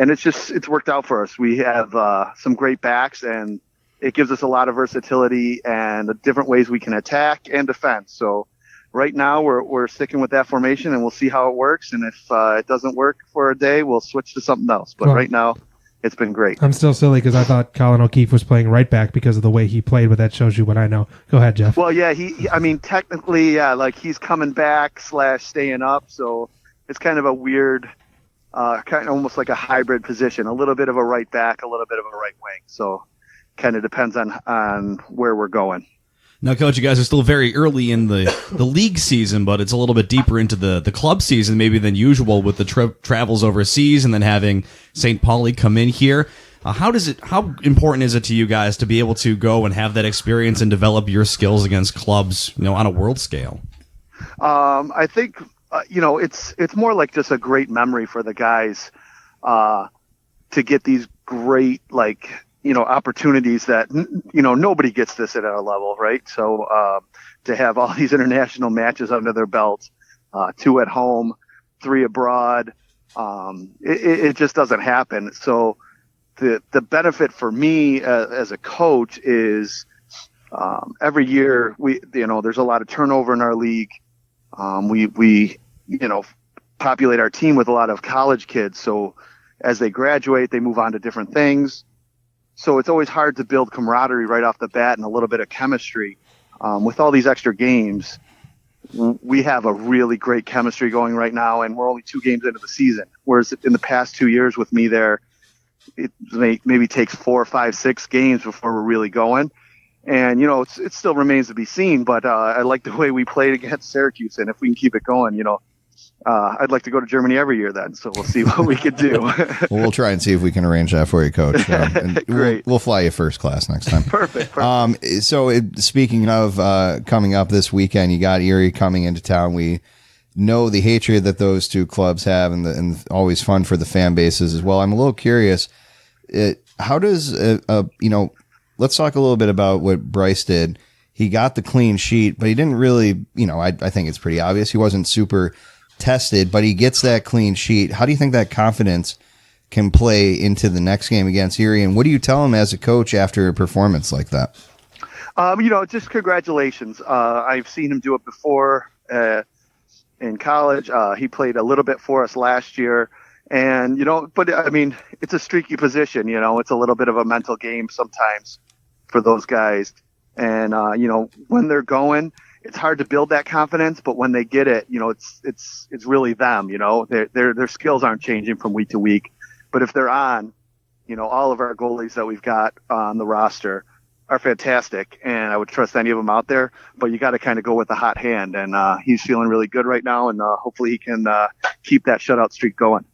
and it's worked out for us. We have some great backs, and it gives us a lot of versatility and the different ways we can attack and defend. So right now we're sticking with that formation, and we'll see how it works. And if it doesn't work for a day, we'll switch to something else. But right now, it's been great. I'm still silly because I thought Colin O'Keefe was playing right back because of the way he played, but that shows you what I know. Go ahead, Jeff. Well, yeah, technically, like he's coming back / staying up. So it's kind of a weird, kind of almost like a hybrid position, a little bit of a right back, a little bit of a right wing. So kind of depends on where we're going. Now, Coach, you guys are still very early in the league season, but it's a little bit deeper into the club season maybe than usual with the travels overseas and then having St. Pauli come in here. How important is it to you guys to be able to go and have that experience and develop your skills against clubs, on a world scale? I think it's more like just a great memory for the guys to get these great opportunities that nobody gets this at our level, right? So to have all these international matches under their belts, 2 at home, 3 abroad, it just doesn't happen. So the benefit for me as a coach is every year there's a lot of turnover in our league. We populate our team with a lot of college kids. So as they graduate, they move on to different things. So it's always hard to build camaraderie right off the bat and a little bit of chemistry. With all these extra games, we have a really great chemistry going right now, and we're only 2 games into the season. Whereas in the past 2 years with me there, it maybe takes 4, 5, 6 games before we're really going. And, it still remains to be seen, but I like the way we played against Syracuse, and if we can keep it going, I'd like to go to Germany every year then, so we'll see what we can do. Well, we'll try and see if we can arrange that for you, Coach. And Great. We'll fly you first class next time. Perfect. Speaking of coming up this weekend, you got Erie coming into town. We know the hatred that those two clubs have, and always fun for the fan bases as well. I'm a little curious. How does let's talk a little bit about what Bryce did. He got the clean sheet, but he didn't really. I think it's pretty obvious he wasn't super tested, but he gets that clean sheet. How do you think that confidence can play into the next game against Erie? And what do you tell him as a coach after a performance like that? Just congratulations. I've seen him do it before in college. He played a little bit for us last year. And, but I mean, it's a streaky position, it's a little bit of a mental game sometimes for those guys. And, when they're going, it's hard to build that confidence, but when they get it, it's really them, their skills aren't changing from week to week. But if they're on, all of our goalies that we've got on the roster are fantastic, and I would trust any of them out there, but you got to kind of go with a hot hand, and he's feeling really good right now, and hopefully he can keep that shutout streak going.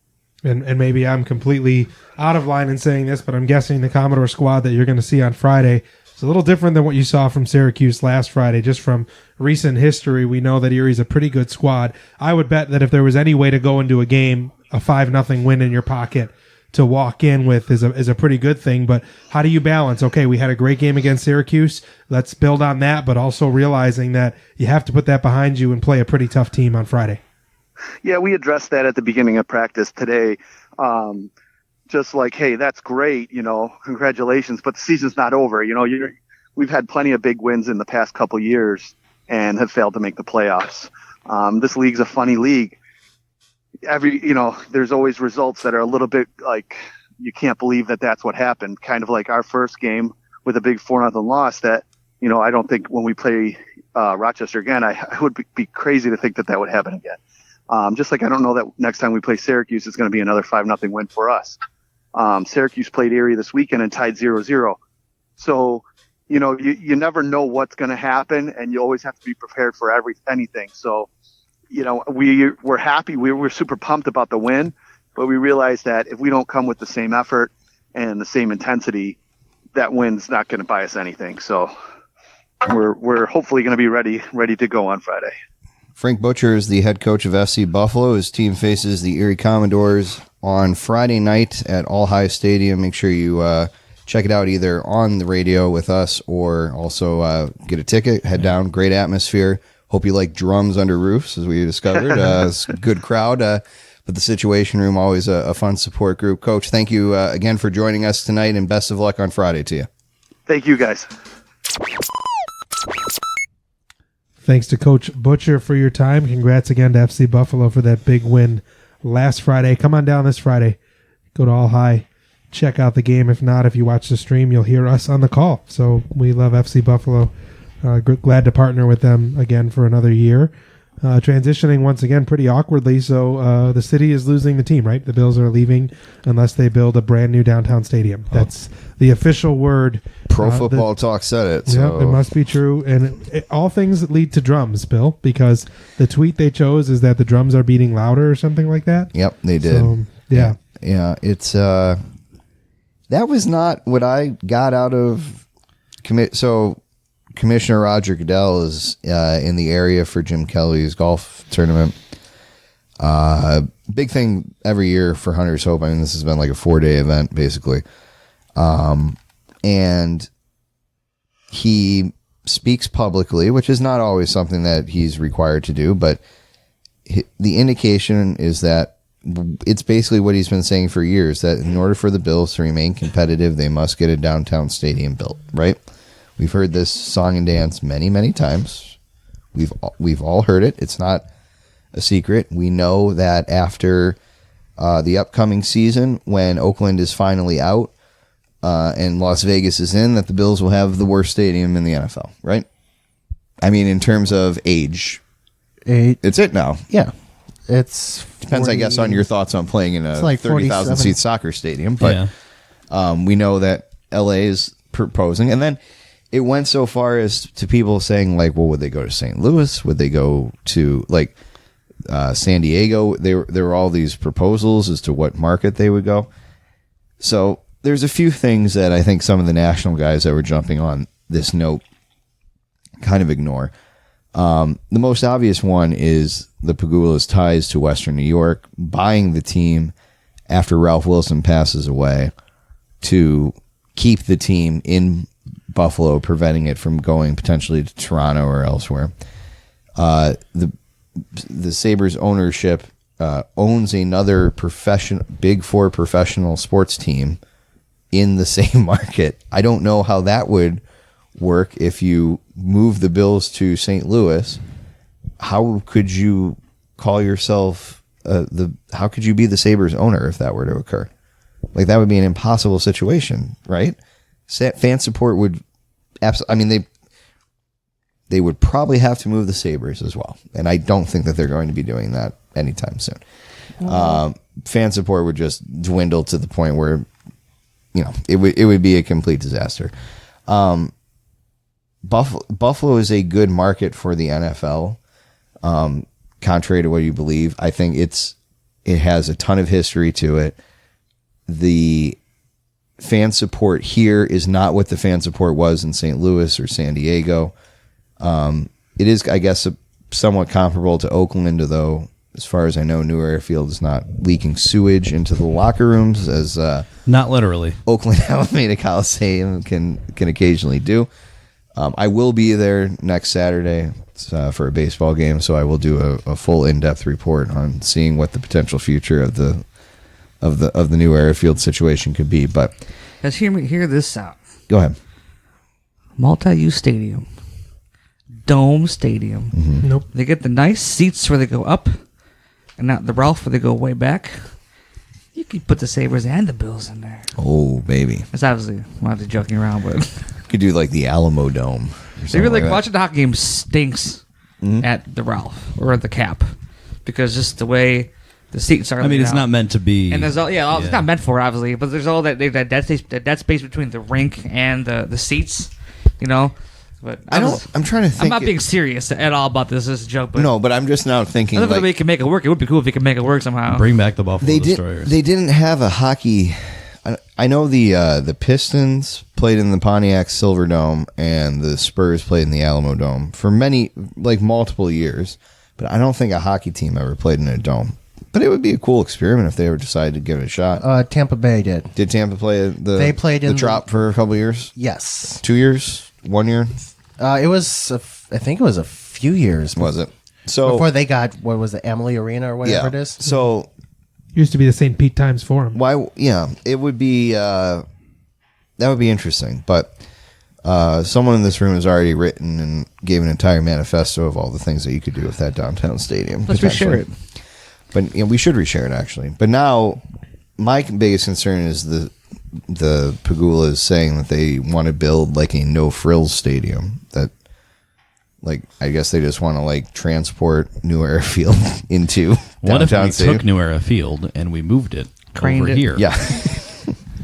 And maybe I'm completely out of line in saying this, but I'm guessing the Commodore squad that you're going to see on Friday is a little different than what you saw from Syracuse last Friday. Just from recent history, we know that Erie's a pretty good squad. I would bet that if there was any way to go into a game, a 5-0 win in your pocket to walk in with is a pretty good thing. But how do you balance? Okay, we had a great game against Syracuse. Let's build on that, but also realizing that you have to put that behind you and play a pretty tough team on Friday. Yeah, we addressed that at the beginning of practice today. Just like, hey, that's great, congratulations, but the season's not over. We've had plenty of big wins in the past couple years and have failed to make the playoffs. This league's a funny league. There's always results that are a little bit like, you can't believe that that's what happened. Kind of like our first game with a big 4-0 loss that, I don't think when we play Rochester again, I would be crazy to think that would happen again. Just like I don't know that next time we play Syracuse, it's going to be another 5-0 win for us. Syracuse played Erie this weekend and tied 0-0. So, you never know what's going to happen, and you always have to be prepared for anything. So, we're happy. We're super pumped about the win, but we realize that if we don't come with the same effort and the same intensity, that win's not going to buy us anything. So we're hopefully going to be ready to go on Friday. Frank Butcher is the head coach of FC Buffalo. His team faces the Erie Commodores on Friday night at All High Stadium. Make sure you check it out either on the radio with us or also get a ticket. Head down. Great atmosphere. Hope you like drums under roofs, as we discovered. It's a good crowd. But the Situation Room, always a fun support group. Coach, thank you again for joining us tonight, and best of luck on Friday to you. Thank you, guys. Thanks to Coach Butcher for your time. Congrats again to FC Buffalo for that big win last Friday. Come on down this Friday. Go to All High. Check out the game. If not, if you watch the stream, you'll hear us on the call. So we love FC Buffalo. Glad to partner with them again for another year. Transitioning once again pretty awkwardly. So the city is losing the team, right? The Bills are leaving unless they build a brand new downtown stadium. That's the official word. Pro Football Talk said it. So. Yeah, it must be true. And all things lead to drums, Bill, because the tweet they chose is that the drums are beating louder or something like that. Yep, they did. So, yeah. Yeah, it's that was not what I got out of So Commissioner Roger Goodell is in the area for Jim Kelly's golf tournament. Big thing every year for Hunter's Hope. I mean, this has been like a 4-day event, basically. And he speaks publicly, which is not always something that he's required to do, but the indication is that it's basically what he's been saying for years, that in order for the Bills to remain competitive, they must get a downtown stadium built, right? We've heard this song and dance many, many times. We've all heard it. It's not a secret. We know that after the upcoming season, when Oakland is finally out and Las Vegas is in, that the Bills will have the worst stadium in the NFL, right? I mean, in terms of age, it's it now. Yeah. It's depends, I guess, on your thoughts on playing in a like 30,000 seat soccer stadium. But we know that LA is proposing. And then it went so far as to people saying, like, well, would they go to St. Louis? Would they go to, like, San Diego, there were all these proposals as to what market they would go. So there's a few things that I think some of the national guys that were jumping on this note kind of ignore. The most obvious one is the Pegula's ties to Western New York, buying the team after Ralph Wilson passes away to keep the team in Buffalo, preventing it from going potentially to Toronto or elsewhere. The Sabres ownership owns another Big Four professional sports team in the same market. I don't know how that would work if you move the Bills to St. Louis. How could you call yourself how could you be the Sabres owner if that were to occur? Like, that would be an impossible situation, right? Fan support would absolutely. I mean, they would probably have to move the Sabres as well, and I don't think that they're going to be doing that anytime soon. Fan support would just dwindle to the point where, it would be a complete disaster. Buffalo is a good market for the NFL. Contrary to what you believe, I think it has a ton of history to it. The fan support here is not what the fan support was in St. Louis or San Diego. It is, I guess, somewhat comparable to Oakland, though, as far as I know, New Era Field is not leaking sewage into the locker rooms, as not literally Oakland Alameda Coliseum can occasionally do. I will be there next Saturday for a baseball game, so I will do a full in-depth report on seeing what the potential future of the New Era Field situation could be. But let's hear this out. Go ahead. Multi-use stadium, dome stadium. Mm-hmm. Nope. They get the nice seats where they go up, and not the Ralph where they go way back. You could put the Sabres and the Bills in there. Oh, baby. It's obviously, I'm not joking around, but Could do like the Alamo Dome. they really watching the hockey game stinks at the Ralph or at the Cap, because just the way the seats are. I mean, it's out. not meant to be. And there's it's not meant for it, obviously, but there's all that dead space between the rink and the seats, But I'm trying to think. I'm not being serious at all about this. This is a joke, but No, but I'm just now thinking. I think we can make it work. It would be cool if we could make it work somehow. Bring back the Buffalo Destroyers. They didn't have a hockey. I know the Pistons played in the Pontiac Silverdome and the Spurs played in the Alamo Dome for multiple years, but I don't think a hockey team ever played in a dome. But it would be a cool experiment if they ever decided to give it a shot. Tampa Bay did. Did Tampa play They played the in Trop for a couple of years? Yes. 2 years? 1 year? It was. I think it was a few years. Was it? So before they got, what was it, Emily Arena or whatever it is? So Used to be the St. Pete Times Forum. why? Yeah, it would be. That would be interesting. But someone in this room has already written and gave an entire manifesto of all the things that you could do with that downtown stadium. Let's reshare it. But we should reshare it actually. But now, my biggest concern is the Pegula is saying that they want to build like a no frills stadium. That, I guess they just want to transport New Era Field into What if downtown we stadium. took New Era Field and we moved it Craned over it. here? Yeah.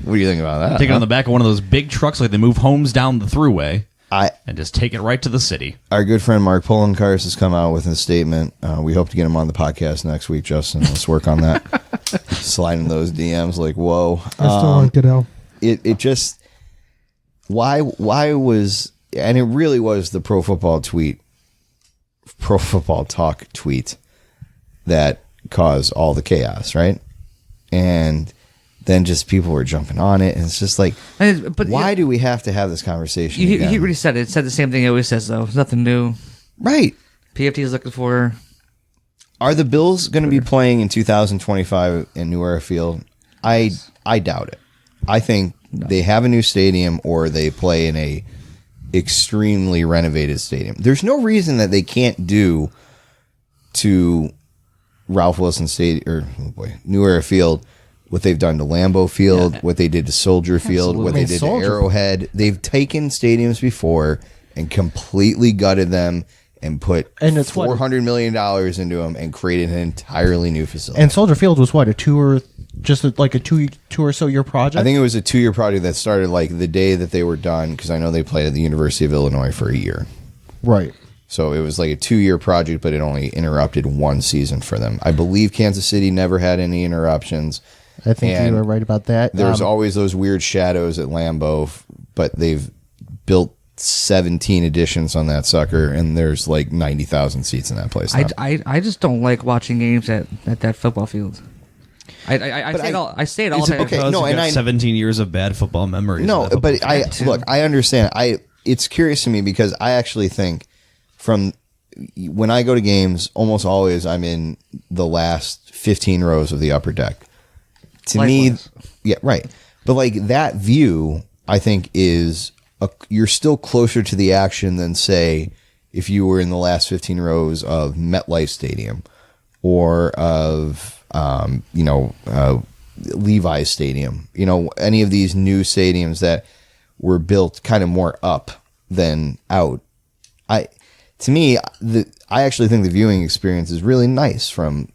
What do you think about that? Take it on the back of one of those big trucks like they move homes down the thruway and just take it right to the city. Our good friend Mark Pullenkars has come out with a statement. We hope to get him on the podcast next week, Justin. Let's work on that. Sliding those DMs whoa. I still like Goodell. It just why was, and it really was the Pro Football Talk tweet that caused all the chaos, right? And then just people were jumping on it, and it's just why do we have to have this conversation? He again? already said it. It said the same thing he always says, though. It's nothing new. Right. PFT is looking for. Are the Bills going to be playing in 2025 in New Era Field? I doubt it. I think they have a new stadium or they play in a extremely renovated stadium. There's no reason that they can't do to Ralph Wilson Stadium or New Era Field what they've done to Lambeau Field, what they did to Soldier Field, what they did to Arrowhead. They've taken stadiums before and completely gutted them and put $400 million into them and created an entirely new facility. And Soldier Field was what, a two or so year project? I think it was a 2-year project that started the day that they were done, because I know they played at the University of Illinois for a year. Right. So it was like a 2-year project, but it only interrupted one season for them. I believe Kansas City never had any interruptions. I think you were right about that. There's always those weird shadows at Lambeau, but they've built 17 editions on that sucker, and there's like 90,000 seats in that place now. I just don't like watching games at that football field. I say it all the time. Okay, no, and 17 years of bad football memories. No, but I understand. It's curious to me because I actually think from when I go to games, almost always I'm in the last 15 rows of the upper deck. To me, yeah, right. But like that view, I think you're still closer to the action than say if you were in the last 15 rows of MetLife Stadium or of Levi's Stadium. Any of these new stadiums that were built kind of more up than out. To me, I actually think the viewing experience is really nice from,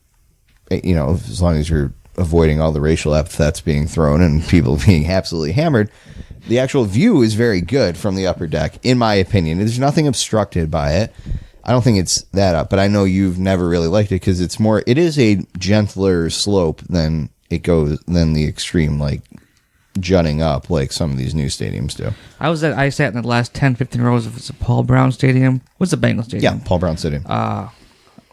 as long as you're avoiding all the racial epithets being thrown and people being absolutely hammered. The actual view is very good from the upper deck, in my opinion. There's nothing obstructed by it. I don't think it's that up, but I know you've never really liked it because it is a gentler slope than the extreme, like, jutting up like some of these new stadiums do. I sat in the last 10, 15 rows of the Paul Brown Stadium. What's the Bengals Stadium? Yeah, Paul Brown Stadium. I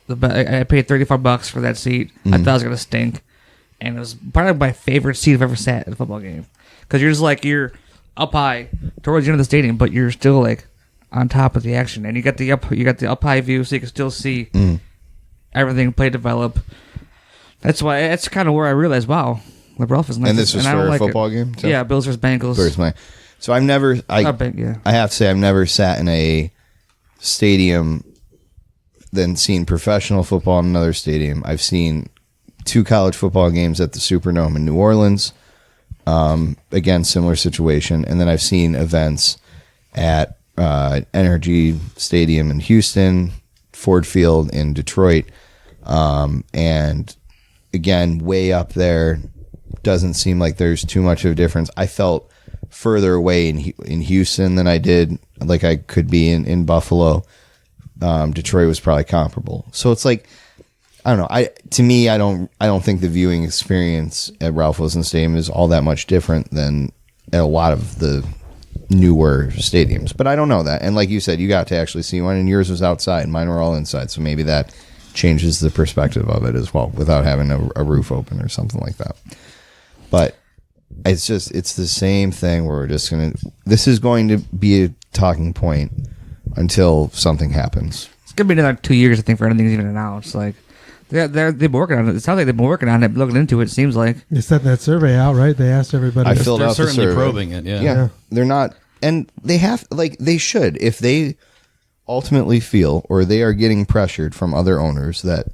paid $35 for that seat. I thought it was going to stink. And it was probably my favorite seat I've ever sat at a football game. Because you're up high towards the end of the stadium, but you're still like on top of the action. And you got the up high view so you can still see everything play develop. That's kind of where I realized, wow, LaBrelf is nice. And this was for a football game too? Yeah, Bills vs. Bengals. So I have to say I've never sat in a stadium then seen professional football in another stadium. I've seen 2 college football games at the Superdome in New Orleans. Again, similar situation. And then I've seen events at Energy Stadium in Houston, Ford Field in Detroit. And again, way up there, doesn't seem like there's too much of a difference. I felt further away in Houston than I did, like I could be in Buffalo. Detroit was probably comparable. So it's like, I don't know. I don't think the viewing experience at Ralph Wilson Stadium is all that much different than at a lot of the newer stadiums. But I don't know that. And like you said, you got to actually see one, and yours was outside, and mine were all inside. So maybe that changes the perspective of it as well, without having a roof open or something like that. But it's the same thing where this is going to be a talking point until something happens. It's going to be another 2 years, I think, for anything's even announced. Like, they've been working on it. It sounds like they've been working on it, looking into it, seems like. They sent that survey out, right? They asked everybody. I filled out the survey. They're certainly probing it, yeah. They're not, and they have, like, they should. If they ultimately feel, or they are getting pressured from other owners, that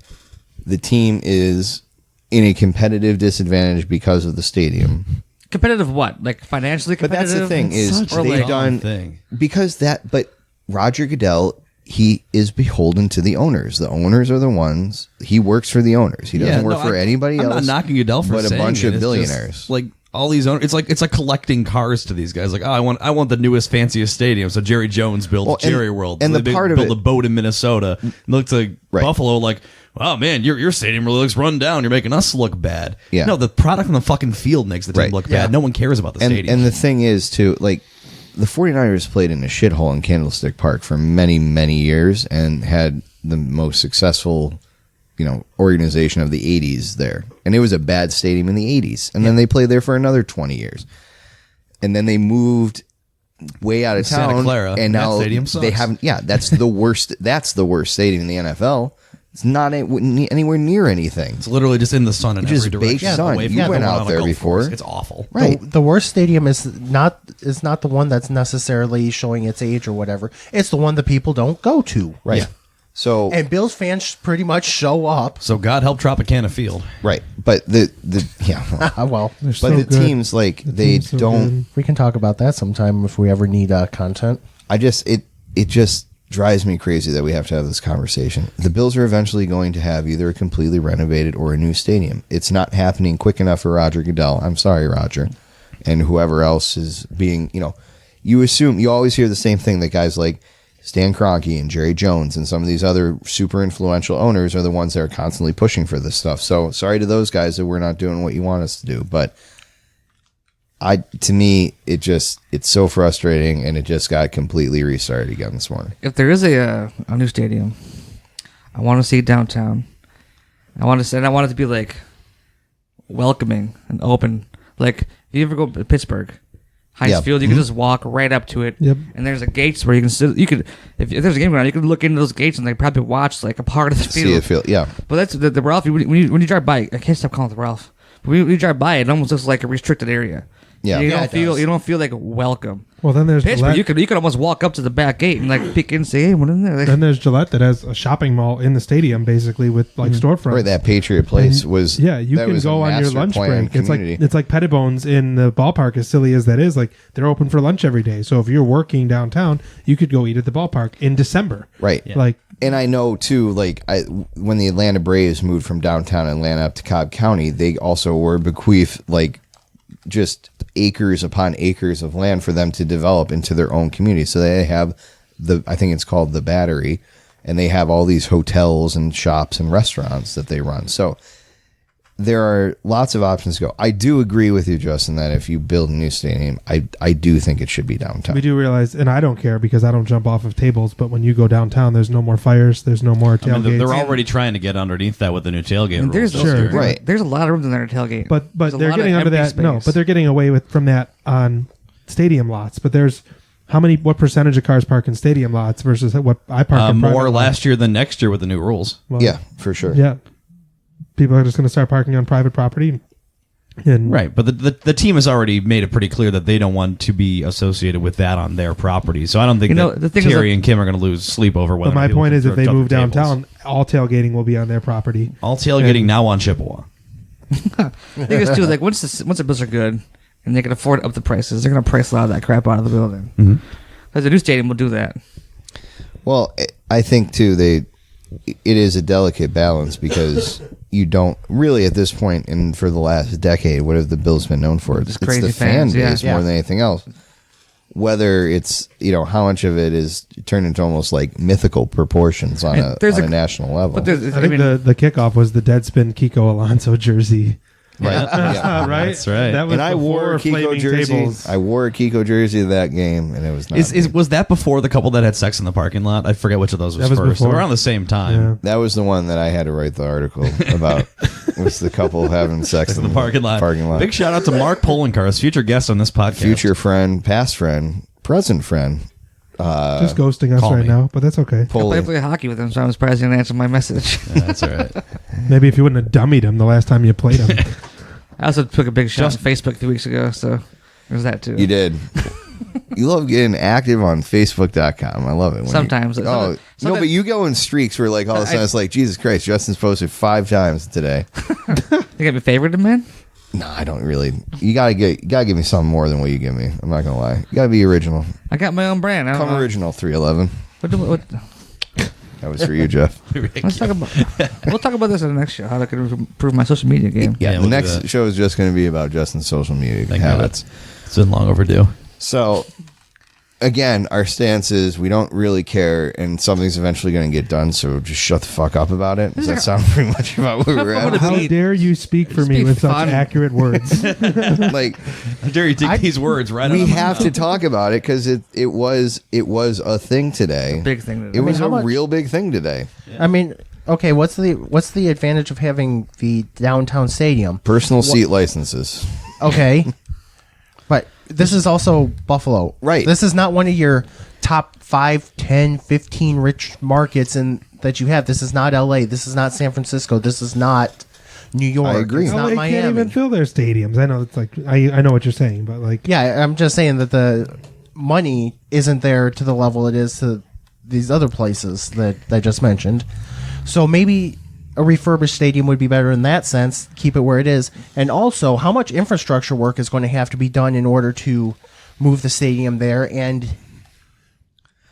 the team is in a competitive disadvantage because of the stadium. Competitive what? Like financially competitive? But that's the thing is they've done because that. But Roger Goodell, he is beholden to the owners. The owners are the ones. He works for the owners. He doesn't work for anybody else. I'm not knocking Goodell for but a bunch of billionaires. Just, like all these owners, it's like collecting cars to these guys. Like, oh, I want the newest, fanciest stadium. So Jerry Jones built Jerry World, and so the part of built a boat in Minnesota. And looked to Buffalo like, oh man, your stadium really looks run down. You're making us look bad. Yeah. No, the product on the fucking field makes the team look bad. No one cares about the stadium. And the thing is, too, like, the 49ers played in a shithole in Candlestick Park for many, many years and had the most successful, organization of the 80s there. And it was a bad stadium in the 80s. And then they played there for another 20 years. And then they moved way out of town. Santa Clara. And now that stadium sucks. they haven't. Yeah, that's the worst. That's the worst stadium in the NFL. It's not anywhere near anything. It's literally just in the sun in every direction. Sun. You went out there before. It's awful. Right. The worst stadium is not the one that's necessarily showing its age or whatever. It's the one that people don't go to. Right. Yeah. So and Bills fans pretty much show up. So God help Tropicana Field. Right. But the well, but the teams like they don't. We can talk about that sometime if we ever need content. It just drives me crazy that we have to have this conversation. The Bills are eventually going to have either a completely renovated or a new stadium. It's not happening quick enough for Roger Goodell. I'm sorry, Roger, and whoever else is being. You assume you always hear the same thing that guys like Stan Kroenke and Jerry Jones and some of these other super influential owners are the ones that are constantly pushing for this stuff. So sorry to those guys that we're not doing what you want us to do, but to me, it's so frustrating, and it just got completely restarted again this morning. If there is a new stadium, I want to see it downtown. I want it to be like welcoming and open. Like, if you ever go to Pittsburgh, Heinz Field, you can just walk right up to it. Yep. And there's a gates where you can sit. You could, if there's a game going on, you can look into those gates and they probably watch like a part of the field. See it field, yeah. But that's the Ralph. When you drive by, I can't stop calling it the Ralph. But when you drive by, it almost looks like a restricted area. Yeah. You don't feel like welcome. Well, then there's Pittsburgh. Gillette. You could almost walk up to the back gate and like peek in and say, "Hey, what in there?" Like, Then there's Gillette that has a shopping mall in the stadium, basically with like storefronts. Right, that Patriot Place was. Yeah, you that can was a go on your master lunch plan break. community. It's like Pettibones in the ballpark. As silly as that is, like they're open for lunch every day. So if you're working downtown, you could go eat at the ballpark in December. Right. Yeah. Like, and I know too, like when the Atlanta Braves moved from downtown Atlanta up to Cobb County, they also were bequeathed like just acres upon acres of land for them to develop into their own community. So they have I think it's called the Battery, and they have all these hotels and shops and restaurants that they run. So there are lots of options to go. I do agree with you, Justin, that if you build a new stadium, I do think it should be downtown. we do realize, and I don't care because I don't jump off of tables, but when you go downtown, there's no more fires, there's no more tailgates. They're already trying to get underneath that with the new tailgate rules. there's this Sure. year. Right. There's a lot of rooms in there to tailgate. But There's a they're lot getting of under empty that. No, space. but they're getting away from that on stadium lots. But there's what percentage of cars park in stadium lots versus what I park in private More lots? last year than next year with the new rules. Well, Yeah, for sure. Yeah. People are just going to start parking on private property. And Right, but the team has already made it pretty clear that they don't want to be associated with that on their property. So I don't think the thing is Terry that- and Kim are going to lose sleep over whether. But my people point can is, if they throw move tables. downtown, all tailgating will be on their property. all tailgating now on Chippewa. The thing is too, like once the bills are good and they can afford to up the prices, they're gonna price a lot of that crap out of the building. Because the new stadium will do that. Well, I think too it is a delicate balance because you don't really at this point and for the last decade, what have the Bills been known for? It's crazy the fans, fan base yeah. more than anything else. Whether it's how much of it is turned into almost like mythical proportions on And a national level. But there's, I think the kickoff was the Deadspin Kiko Alonso jersey. right? Yeah. Right? That's right. That was And I wore a before Kiko flaming jersey. tables. I wore a Kiko jersey to that game, and it was not. Was that before the couple that had sex in the parking lot? I forget which of those was, That was first. before. Around the same time. Yeah. That was the one that I had to write the article about. It was the couple having sex In the parking lot. Big shout out to Mark Polenkar's future guest on this podcast. Future friend, past friend, present friend. Just ghosting us call right me. now, but that's okay. I play hockey with him, so I'm surprised he didn't answer my message. Yeah, that's all right. Maybe if you wouldn't have dummied him the last time you played him. I also took a big shot on Facebook 2 weeks ago, so there's that too. You did. You love getting active on Facebook.com. I love it. Sometimes. No, but you go in streaks where like all of a sudden it's like, Jesus Christ, Justin's posted 5 times today. You got me favorite him, man? No, I don't really. You gotta give me something more than what you give me. I'm not gonna lie. You gotta be original. I got my own brand. I don't Come know. original, 311. What, That was for you, Jeff. let's talk about. We'll talk about this in the next show. How I can improve my social media game. Yeah, we'll the do next that. show is just going to be about Justin's social media Thank God. habits. It's been long overdue. So, again, our stance is we don't really care, and something's eventually going to get done. So just shut the fuck up about it. Does that sound pretty much about where we're at? How dare you speak for me Speak with fun. such accurate words? Like, How dare you take these words right we out of my have mouth. to talk about it because it was a thing today. Big thing. It was how a much- real big thing today. I mean, okay, what's the advantage of having the downtown stadium? Personal seat licenses. Okay. But this is also Buffalo. Right. This is not one of your top 5, 10, 15 rich markets that you have. This is not LA. This is not San Francisco. This is not New York. I agree. It's not LA Miami. can't even fill their stadiums. I know it's like I know what you're saying, but like Yeah, I'm just saying that the money isn't there to the level it is to these other places that I just mentioned. So maybe a refurbished stadium would be better in that sense, keep it where it is. And also, how much infrastructure work is going to have to be done in order to move the stadium there, and it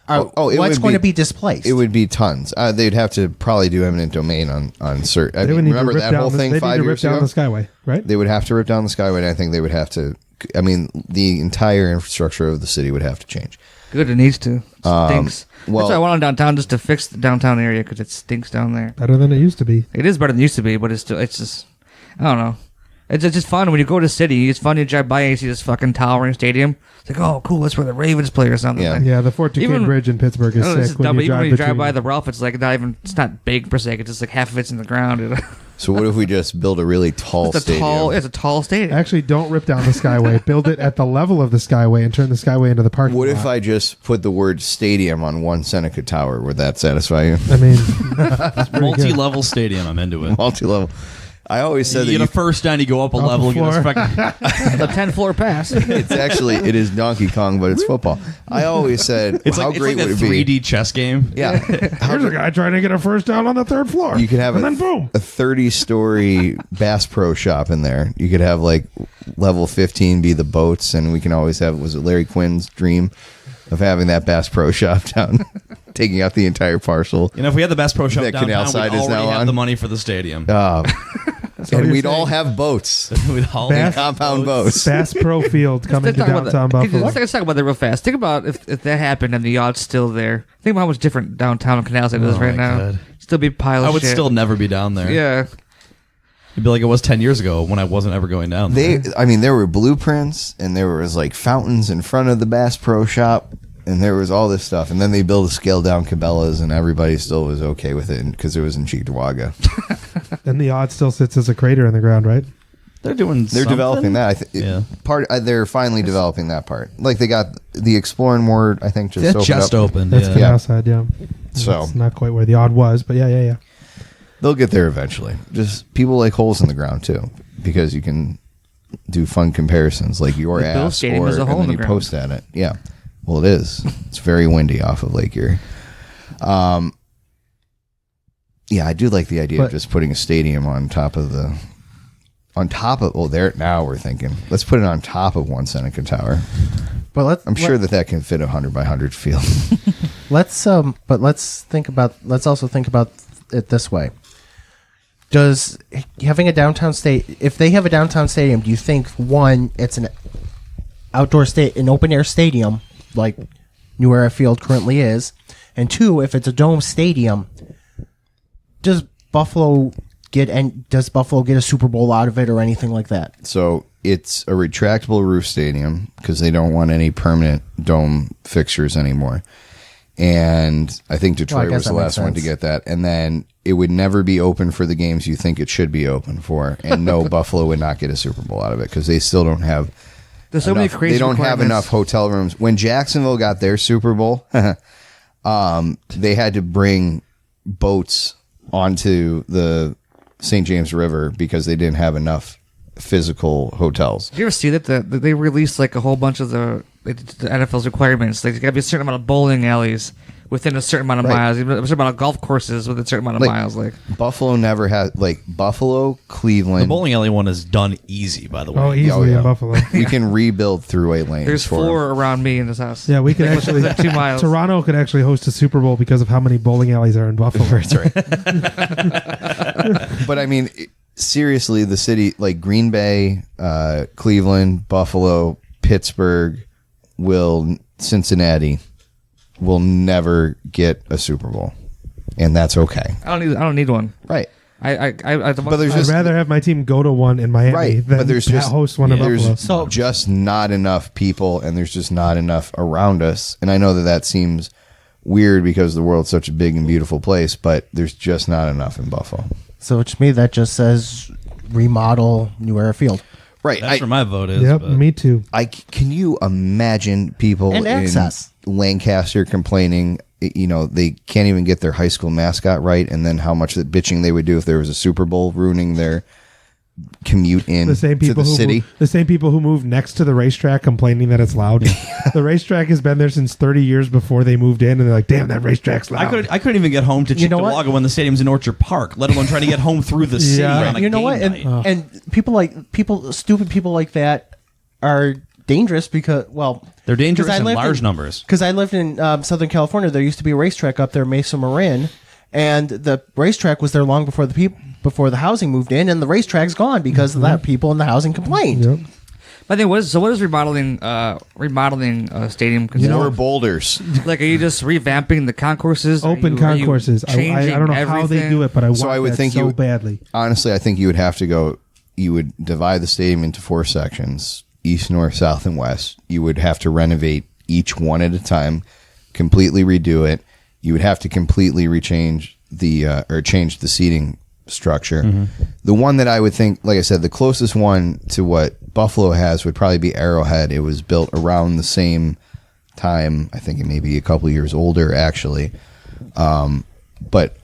what's would going be- to be displaced? It would be tons. They'd have to probably do eminent domain on certain. I they would mean, need remember to rip that down whole thing they 5 need to rip years down ago? the Skyway, right? They would have to rip down the Skyway, and I think they would have to. I mean, the entire infrastructure of the city would have to change. Good, it needs to. It stinks. well- That's why I went on downtown, just to fix the downtown area, because it stinks down there. Better than it used to be. It is better than it used to be, but it's just, I don't know. It's just fun when you go to the city. It's fun to drive by and you see this fucking towering stadium. It's like, oh, cool, that's where the Ravens play or something. Yeah. Like, Yeah, the Fort Duquesne Even- Bridge in Pittsburgh is oh, this sick. is dumb, but even when you drive between by them. the Ralph, it's like it's not big per se. It's just like half of it's in the ground. So what if we just build a really tall It's stadium? a tall stadium. Actually, don't rip down the Skyway. Build it at the level of the Skyway and turn the Skyway into the parking What lot. if I just put the word stadium on one Seneca tower? Would that satisfy you? I mean, it's pretty good. Multi-level stadium. I'm into it. Multi-level. I always said You that get a you, first down, you go up a Up a level. You get a floor. The 10-floor pass. it is Donkey Kong, but it's football. I always said, It's how like great it's would like it a be? 3D chess game. Yeah. Here's a guy trying to get a first down on the third floor. You could have and then boom. a 30-story Bass Pro Shop in there. You could have like level 15 be the boats, and we can always have, was it Larry Quinn's dream of having that Bass Pro Shop down, taking out the entire parcel? You know, if we had the Bass Pro Shop That downtown, canal side we'd is already now have on. the money for the stadium. And you're we'd all saying. have boats, We'd all Bass- compound boats. Bass Pro Field coming to Let's talk about downtown that. Buffalo. Let's talk about that real fast. Think about if that happened and the yacht's still there. Think about how much different downtown Canal Side is Oh right my now. God. Still be a pile of I would shit. still never be down there. Yeah. It'd be like it was 10 years ago when I wasn't ever going down there. There were blueprints, and there was like fountains in front of the Bass Pro Shop, and there was all this stuff. And then they built a scaled down Cabela's, and everybody still was okay with it because it was in Cheektowaga. And the odd still sits as a crater in the ground, right? They're doing They're something? developing that. Yeah. They're finally developing that part. Like they got the Exploring Ward, I think, just That opened just up. opened. That's Yeah. Canal Side, yeah. So- It's not quite where the odd was, but yeah. They'll get there eventually. Just people like holes in the ground too, because you can do fun comparisons, like your The Bills ass, Stadium or is a and hole then in you the ground. post at it. Yeah, well, it is. It's very windy off of Lake Erie. Yeah, I do like the idea of But- just putting a stadium on top of. Oh, there now we're thinking. Let's put it on top of one Seneca Tower. But I'm sure that can fit a 100 by 100 field. let's also think about it this way. Does having a downtown if they have a downtown stadium, do you think one, it's an an open air stadium like New Era Field currently is, and two, if it's a dome stadium, does Buffalo get a Super Bowl out of it or anything like that? So it's a retractable roof stadium because they don't want any permanent dome fixtures anymore. And I think Detroit guess was the that makes last one to sense. get that. And then it would never be open for the games you think it should be open for. And no, Buffalo would not get a Super Bowl out of it because they still don't have There's so many enough, crazy they don't have requirements. enough hotel rooms. When Jacksonville got their Super Bowl, they had to bring boats onto the St. James River because they didn't have enough physical hotels. Did you ever see that they released like a whole bunch of the NFL's requirements? Like, there's got to be a certain amount of bowling alleys within a certain amount of Right. miles, even a certain amount of golf courses within a certain amount of miles. Like, Buffalo never had Buffalo, Cleveland. The bowling alley one is done easy, by the way. Oh, easily yeah. in Buffalo. We can rebuild throughway lanes. there's for 'em. 4 around me in this house. Yeah, we could Like, actually. within 2 miles. Toronto could actually host a Super Bowl because of how many bowling alleys are in Buffalo. That's right. But I mean, seriously, the city like Green Bay, Cleveland, Buffalo, Pittsburgh, Cincinnati will never get a Super Bowl, and that's okay. I don't need one. Right. But But there's I'd just rather have my team go to one in Miami right. than But there's just host one in there's Buffalo. just not enough people, and there's just not enough around us. And I know that seems weird because the world's such a big and beautiful place, but there's just not enough in Buffalo. So to me, that just says remodel New Era Field. Right. That's where my vote is. Yep, but me too. Can you imagine people And in access. Lancaster complaining, they can't even get their high school mascot right, and then how much that bitching they would do if there was a Super Bowl ruining their commute in The same to people the who city. the same people who moved next to the racetrack complaining that it's loud. The racetrack has been there since 30 years before they moved in, and they're like, "Damn, that racetrack's loud." I couldn't even get home to You know what? Cheektowaga when the stadium's in Orchard Park, let alone trying to get home through the city Yeah. on a You know game what? night. And stupid people like that are dangerous because, well, They're dangerous 'cause I in lived large numbers. Because I lived in Southern California, there used to be a racetrack up there, Mesa Marin, and the racetrack was there long before the housing moved in, and the racetrack's gone because of that. People in the housing complained. Yep. I think what is remodeling a stadium? More boulders. Like, are you just revamping the concourses? Open concourses. I don't know how they do it, but I want that so badly. Honestly, I think you would have to go. You would divide the stadium into 4 sections: east, north, south, and west. You would have to renovate each one at a time, completely redo it. You would have to completely change the seating structure. Mm-hmm. The one that I would think, like I said, the closest one to what Buffalo has would probably be Arrowhead. It was built around the same time. I think it may be a couple of years older, actually. But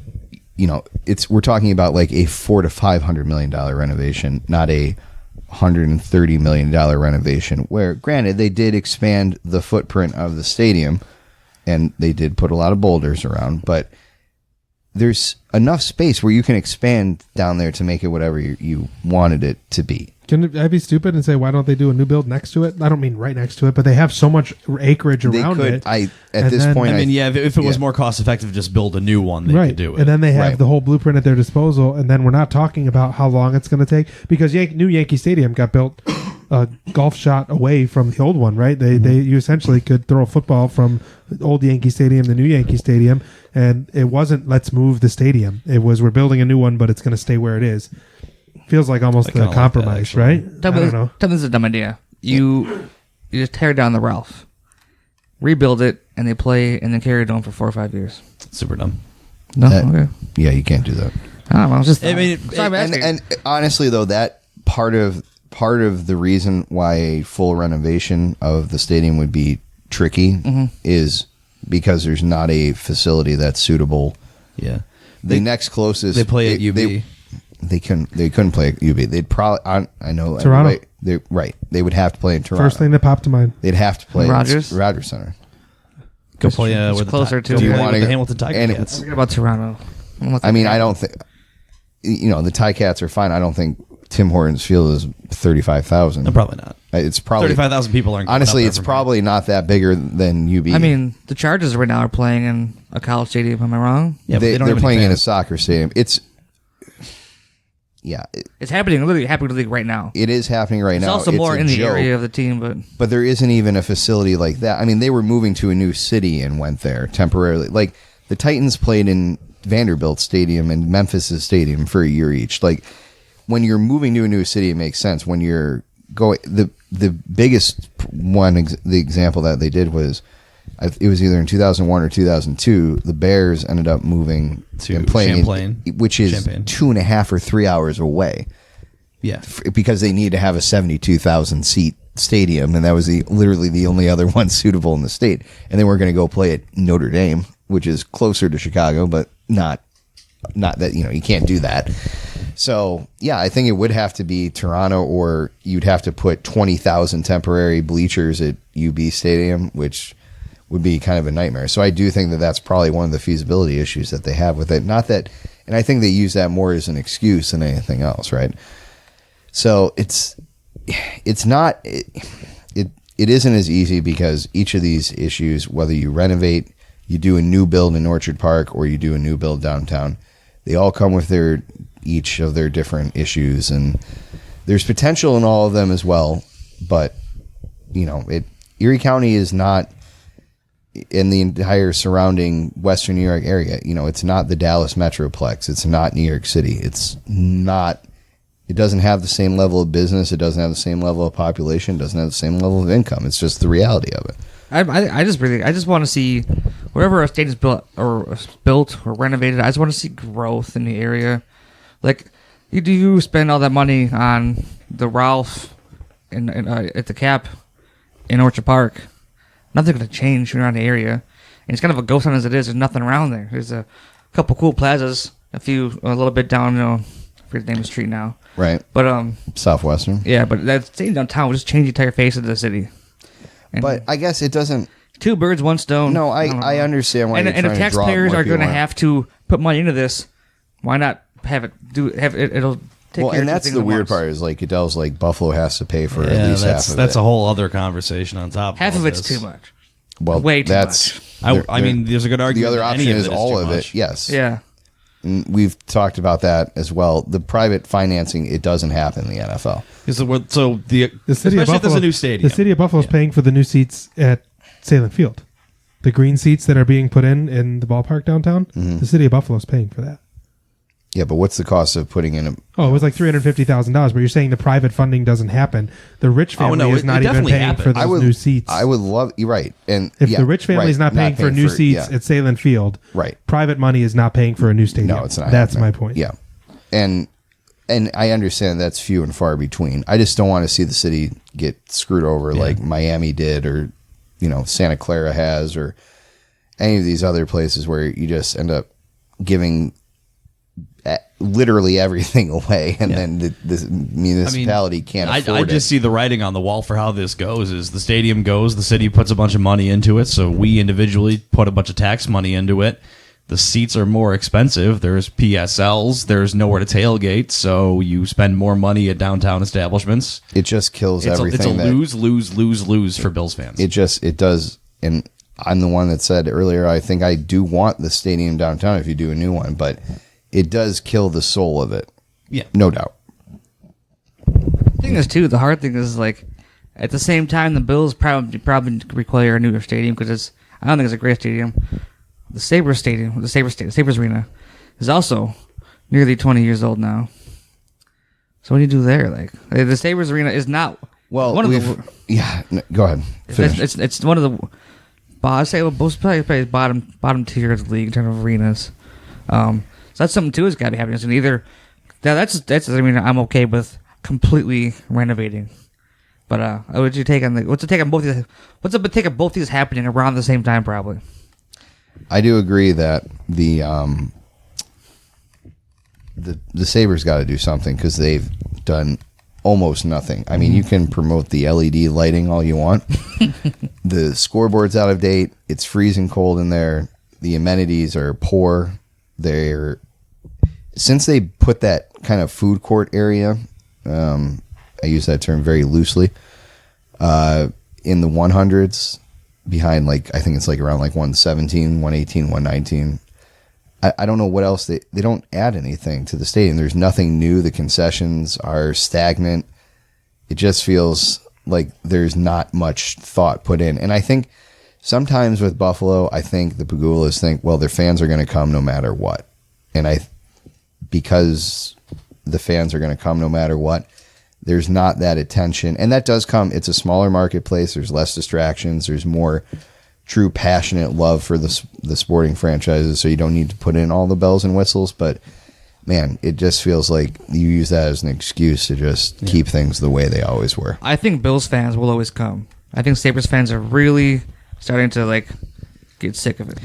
we're talking about like a $400 to $500 million renovation, not a $130 million renovation. Where, granted, they did expand the footprint of the stadium, and they did put a lot of boulders around, but there's enough space where you can expand down there to make it whatever you wanted it to be. Can I be stupid and say, why don't they do a new build next to it? I don't mean right next to it, but they have so much acreage around it. If it was more cost effective to just build a new one, they could do it. And then they have the whole blueprint at their disposal, and then we're not talking about how long it's going to take, because new Yankee Stadium got built a golf shot away from the old one, right? You essentially could throw a football from the old Yankee Stadium to new Yankee Stadium, and it wasn't let's move the stadium. It was we're building a new one, but it's going to stay where it is. Feels like almost a compromise, right? I don't know. This is a dumb idea. You just tear down the Ralph, rebuild it, and they play and then carry it on for 4 or 5 years. Super dumb. No, okay. Yeah, you can't do that. I was just. And honestly, though, that part of the reason why a full renovation of the stadium would be tricky is because there's not a facility that's suitable. Yeah, the next closest they play at UB. They couldn't play at UB. They'd probably I know Toronto. They would have to play in Toronto. First thing that popped to mind. They'd have to play Rogers Center. Go play it's closer to. Do you want the Hamilton Ticats? Forget about Toronto. I mean, I don't think the Ticats are fine. I don't think Tim Hortons Field is 35,000. No, probably not. It's probably 35,000 people aren't. Honestly, it's probably not that bigger than UB. I mean, the Chargers right now are playing in a college stadium. Am I wrong? Yeah, they're playing in a soccer stadium. It's happening. Literally happening right now. It is happening right now. It's also more in the area of the team, but there isn't even a facility like that. I mean, they were moving to a new city and went there temporarily. Like the Titans played in Vanderbilt Stadium and Memphis Stadium for a year each. Like when you're moving to a new city, it makes sense. When you're going, the biggest one, the example that they did was, it was either in 2001 or 2002. The Bears ended up moving to and playing Champlain, which is 2.5 or 3 hours away. Yeah, because they need to have a 72,000 seat stadium, and that was literally the only other one suitable in the state. And they were going to go play at Notre Dame, which is closer to Chicago, but not that you can't do that. So yeah, I think it would have to be Toronto, or you'd have to put 20,000 temporary bleachers at UB Stadium, which would be kind of a nightmare. So I do think that that's probably one of the feasibility issues that they have with it. Not that, and I think they use that more as an excuse than anything else, right? So it isn't as easy, because each of these issues, whether you renovate, you do a new build in Orchard Park, or you do a new build downtown, they all come with each of their different issues, and there's potential in all of them as well. But Erie County is not, in the entire surrounding Western New York area, it's not the Dallas Metroplex. It's not New York City. It doesn't have the same level of business. It doesn't have the same level of population. It doesn't have the same level of income. It's just the reality of it. I just want to see wherever a stadium's built or renovated. I just want to see growth in the area. Like, you spend all that money on the Ralph and at the Cap in Orchard Park. Nothing's going to change around the area. And it's kind of a ghost town as it is. There's nothing around there. There's a couple cool plazas, a little bit down, I forget the name of the street now. Right. But Southwestern. Yeah, but that stadium downtown will just change the entire face of the city. And but I guess it doesn't. 2 birds, 1 stone. No, I understand why. And if taxpayers are going to have to put money into this, why not have it? It'll take. Well, and that's the weird part is like Goodell's like Buffalo has to pay for at least half of it. That's a whole other conversation on top. Half of it's too much. Well, way too much. I mean, there's a good argument. The other option is all of it. Yes. Yeah. we've talked about that as well. The private financing, it doesn't happen in the NFL. So the city of especially if there's Buffalo, a new stadium. the city of Buffalo is paying for the new seats at Salem Field. The green seats that are being put in the ballpark downtown. The city of Buffalo is paying for that. Yeah, but what's the cost of putting in a... Oh, it was like $350,000, but you're saying the private funding doesn't happen. The rich family is not even paying for those new seats. I would love... You're right. And if the rich family is not paying for new seats at Salem Field, private money is not paying for a new stadium. No, it's not. That's my point. Yeah. And I understand that's few and far between. I just don't want to see the city get screwed over like Miami did, or Santa Clara has, or any of these other places where you just end up giving literally everything away, and then the municipality can't afford I just see the writing on the wall for how this goes. Is the stadium goes, the city puts a bunch of money into it, so we individually put a bunch of tax money into it. The seats are more expensive. There's PSLs. There's nowhere to tailgate, so you spend more money at downtown establishments. It just kills everything. It's a lose for Bills fans. It does. And I'm the one that said earlier, I think I do want the stadium downtown if you do a new one, but it does kill the soul of it. Yeah. No doubt. The thing is, too, the hard thing is, like, at the same time, the Bills probably require a newer stadium because I don't think it's a great stadium. The Sabres Arena, is also nearly 20 years old now. So what do you do there? Like, the Sabres Arena is not well. One of go ahead. Finish. It's one of the. I say most probably bottom tier of the league in terms of arenas. So that's something too that's got to be happening. So either that's I mean I'm okay with completely renovating, but what's your take on what's the take on both these? What's the take of both these happening around the same time? Probably. I do agree that the Sabres got to do something because they've done almost nothing. I mean, you can promote the LED lighting all you want. The scoreboard's out of date. It's freezing cold in there. The amenities are poor. Since they put that kind of food court area, I use that term very loosely, in the 100s, behind I think it's around 117, 118, 119. I don't know what else they don't add anything to the stadium. There's nothing new. The concessions are stagnant. It just feels like there's not much thought put in. And I think sometimes with Buffalo, I think the Pagulas think, well, their fans are going to come no matter what. And because the fans are going to come no matter what, there's not that attention. And that does come. It's a smaller marketplace. There's less distractions. There's more true passionate love for the sporting franchises, so you don't need to put in all the bells and whistles. But man, it just feels like you use that as an excuse to just keep things the way they always were. I think Bills fans will always come. I think Sabres fans are really starting to get sick of it.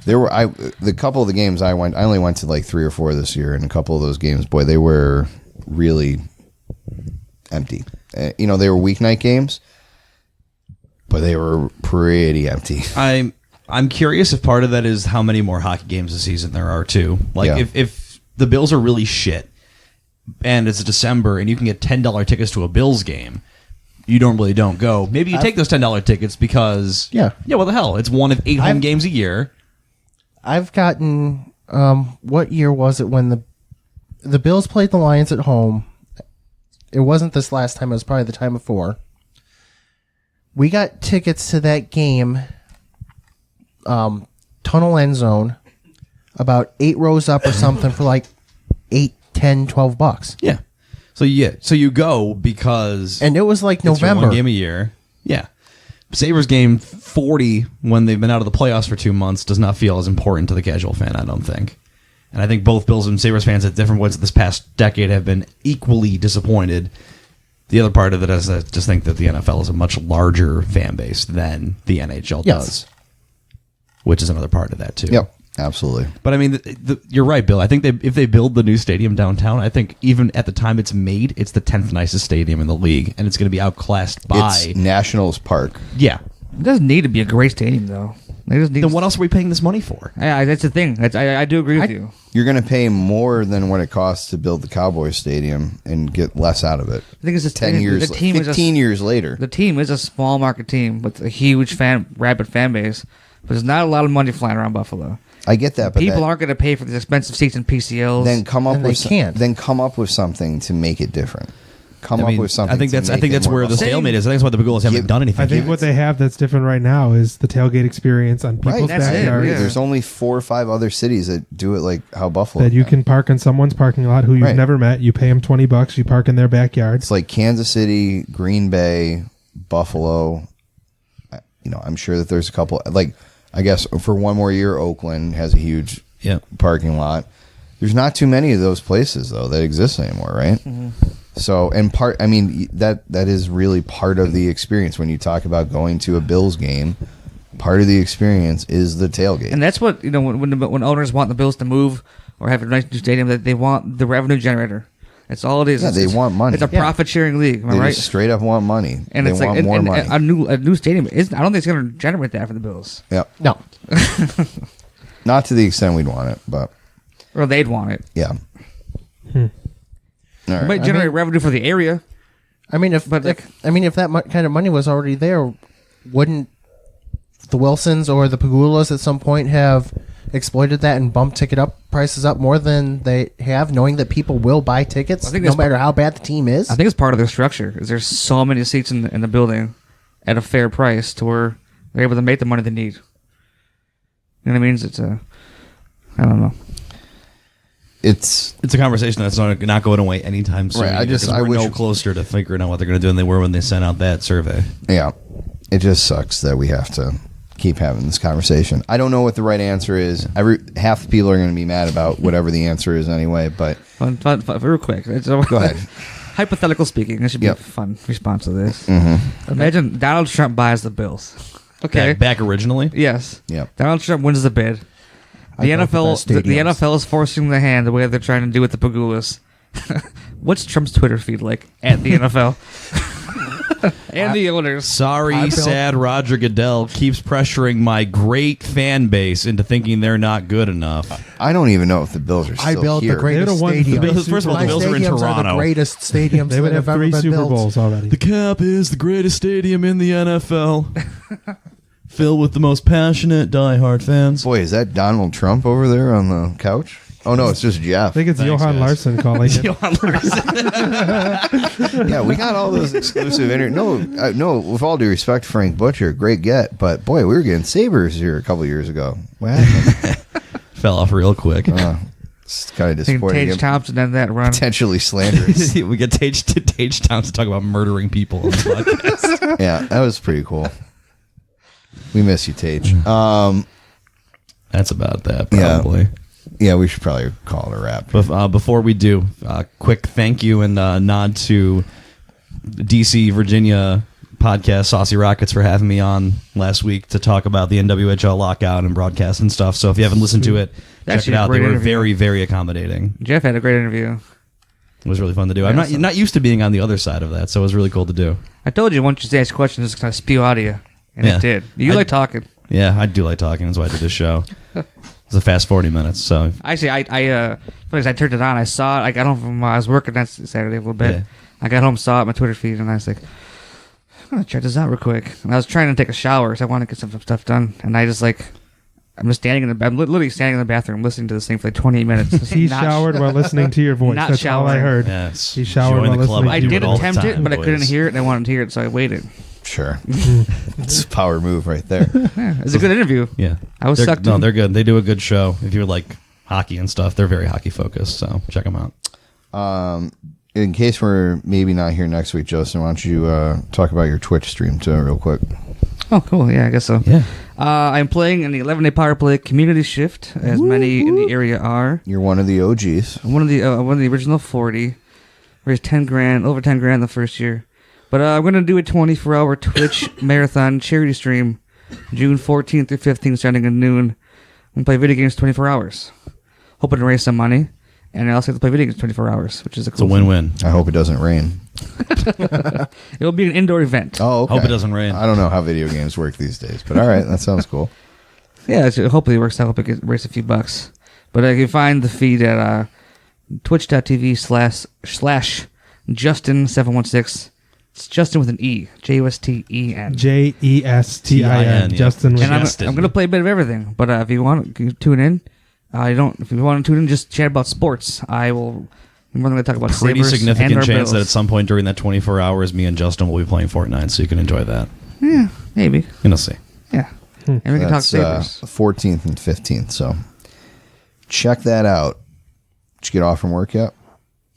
The couple of the games I only went to 3 or 4 this year, and a couple of those games, boy, they were really empty. They were weeknight games, but they were pretty empty. I'm curious if part of that is how many more hockey games a season there are too. If the Bills are really shit and it's December and you can get $10 tickets to a Bills game, you normally don't go. Maybe you take those $10 tickets because what the hell? It's one of 8 home games a year. I've gotten what year was it when the Bills played the Lions at home? It wasn't this last time. It was probably the time before. We got tickets to that game, tunnel end zone, about 8 rows up or something for $8, $10, $12. Yeah. So you go because and it was November. One game a year. Yeah. Sabres game 40 when they've been out of the playoffs for 2 months does not feel as important to the casual fan, I don't think. And I think both Bills and Sabres fans at different points this past decade have been equally disappointed. The other part of it is I just think that the NFL is a much larger fan base than the NHL does, which is another part of that too. Yep, absolutely. But I mean, you're right, Bill. I think if they build the new stadium downtown, I think even at the time it's made, it's the 10th nicest stadium in the league, and it's going to be outclassed by it's Nationals Park. Yeah, it doesn't need to be a great stadium though. Then what else are we paying this money for? Yeah, that's the thing. I do agree with you. You're going to pay more than what it costs to build the Cowboys Stadium and get less out of it. I think it's just 10 years, 15 years later. The team is a small market team with a huge rabid fan base, but there's not a lot of money flying around Buffalo. I get that, but People aren't going to pay for these expensive seats in PCLs. then come up And they with can't. then come up with something to make it different. Come up with something. I think that's where the stalemate is. I think that's why the Pagulas haven't done anything. I think what they have that's different right now is the tailgate experience on people's That's it, backyards. yeah. There's only 4 or 5 other cities that do it like how Buffalo. That you does. can park in someone's parking lot who you've Right. never met. You pay them $20. You park in their backyard. It's like Kansas City, Green Bay, Buffalo. I'm sure that there's a couple. Like, I guess for one more year, Oakland has a huge parking lot. There's not too many of those places though that exist anymore, right? Mm-hmm. So, and that is really part of the experience when you talk about going to a Bills game. Part of the experience is the tailgate, and that's what when owners want the Bills to move or have a nice new stadium, that they want the revenue generator. That's all it is. Yeah, they want money. It's a profit sharing league, am I they right? just straight up want money, And they it's want like more money. a new stadium isn't. I don't think it's going to generate that for the Bills. Yep, No. not to the extent we'd want it, but Or they'd want it. yeah. All It right. might generate revenue for the area. I mean, if that kind of money was already there, wouldn't the Wilsons or the Pagulas at some point have exploited that and bumped prices up more than they have, knowing that people will buy tickets no matter how bad the team is? I think it's part of their structure. Is there's so many seats in the building at a fair price to where they're able to make the money they need. You know what I mean? It's I don't know. It's a conversation that's not going away anytime soon. Right, I wish no closer to figuring out what they're going to do than they were when they sent out that survey. Yeah, it just sucks that we have to keep having this conversation. I don't know what the right answer is. Half the people are going to be mad about whatever the answer is anyway. But Fun, real quick. Go ahead. Hypothetical speaking, this should be a fun response to this. Mm-hmm. Imagine Donald Trump buys the Bills. Okay. Back originally? Yes. Yep. Donald Trump wins the bid. The NFL is forcing the hand the way they're trying to do with the Pagulas. What's Trump's Twitter feed like at the NFL? And the owners. Sorry, sad Roger Goodell keeps pressuring my great fan base into thinking they're not good enough. I don't even know if the Bills are still I built here. the greatest won stadium. three First of all, the My Bills are in stadiums are the Toronto. greatest stadiums They would that have have ever 3 been Super built. Bowls already. The Cap is the greatest stadium in the NFL. Filled with the most passionate diehard fans. Boy, is that Donald Trump over there on the couch? Oh no, it's just Jeff. I think it's Thanks, Johan guys. Larson calling it. Johan Larson. Yeah, we got all those exclusive no, with all due respect, Frank Butcher, great get, but boy, we were getting Sabres here a couple years ago. What happened? Fell off real quick. It's kind of disappointing. Tage Thompson and that run. Potentially slanderous. We get Tage Towns to talk about murdering people on the podcast. Yeah, that was pretty cool. We miss you, Tage. That's about that, probably. Yeah, we should probably call it a wrap. But before we do, quick thank you and nod to DC, Virginia podcast, Saucy Rockets, for having me on last week to talk about the NWHL lockout and broadcast and stuff. So if you haven't listened to it, check Actually, it out. They great were interview. very, very accommodating. Jeff had a great interview. It was really fun to do. I'm not used to being on the other side of that, so it was really cool to do. I told you once you ask questions, it's going to spew out of you. And Yeah. it did. You like talking. Yeah, I do like talking. That's why I did this show. It's a fast 40 minutes, so... Actually, I turned it on. I saw it. I got home from I was working that Saturday a little bit. Yeah. I got home, saw it on my Twitter feed, and I was like, I'm going to check this out real quick. And I was trying to take a shower, so I wanted to get some stuff done. And I just I'm just standing I'm literally standing in the bathroom listening to this thing for like 28 minutes. He Not showered while listening to your voice. Not That's all I showering. heard. Yes. He showered Join while the club. listening I to you did all the attempt it, time, but I couldn't boys. hear it, and I wanted to hear it, so I waited. Sure. It's a power move right there. Yeah, it's a good interview. Yeah. I was sucked No, in. they're good. They do a good show. If you like hockey and stuff, they're very hockey focused, so check them out. In case we're maybe not here next week, Justin, why don't you talk about your Twitch stream too, real quick? Oh, cool. Yeah, I guess so. Yeah. I'm playing in the 11-day power play community shift, as many in the area are. You're one of the OGs. I'm one of the original 40. Raised over 10 grand the first year. But I'm going to do a 24-hour Twitch marathon charity stream June 14th through 15th starting at noon. I'm going to play video games 24 hours. Hoping to raise some money. And I also get to play video games 24 hours, which is a cool It's a win-win. I hope it doesn't rain. It'll be an indoor event. Oh, okay. Hope it doesn't rain. I don't know how video games work these days, but all right, that sounds cool. Yeah, hopefully it works out. Hope it gets raise a few bucks. But you can find the feed at twitch.tv/Justin716. It's Justin with an E. Justin. Justin. Justin with And I'm going to play a bit of everything. But if you want to tune in, if you want to tune in, just chat about sports. I'm going to talk about pretty Sabres significant and our chance that at Bills. some point during that 24 hours, me and Justin will be playing Fortnite, so you can enjoy that. Yeah, maybe. You'll see. Yeah. And we can talk That's Sabres. 14th and 15th. So check that out. Did you get off from work yet?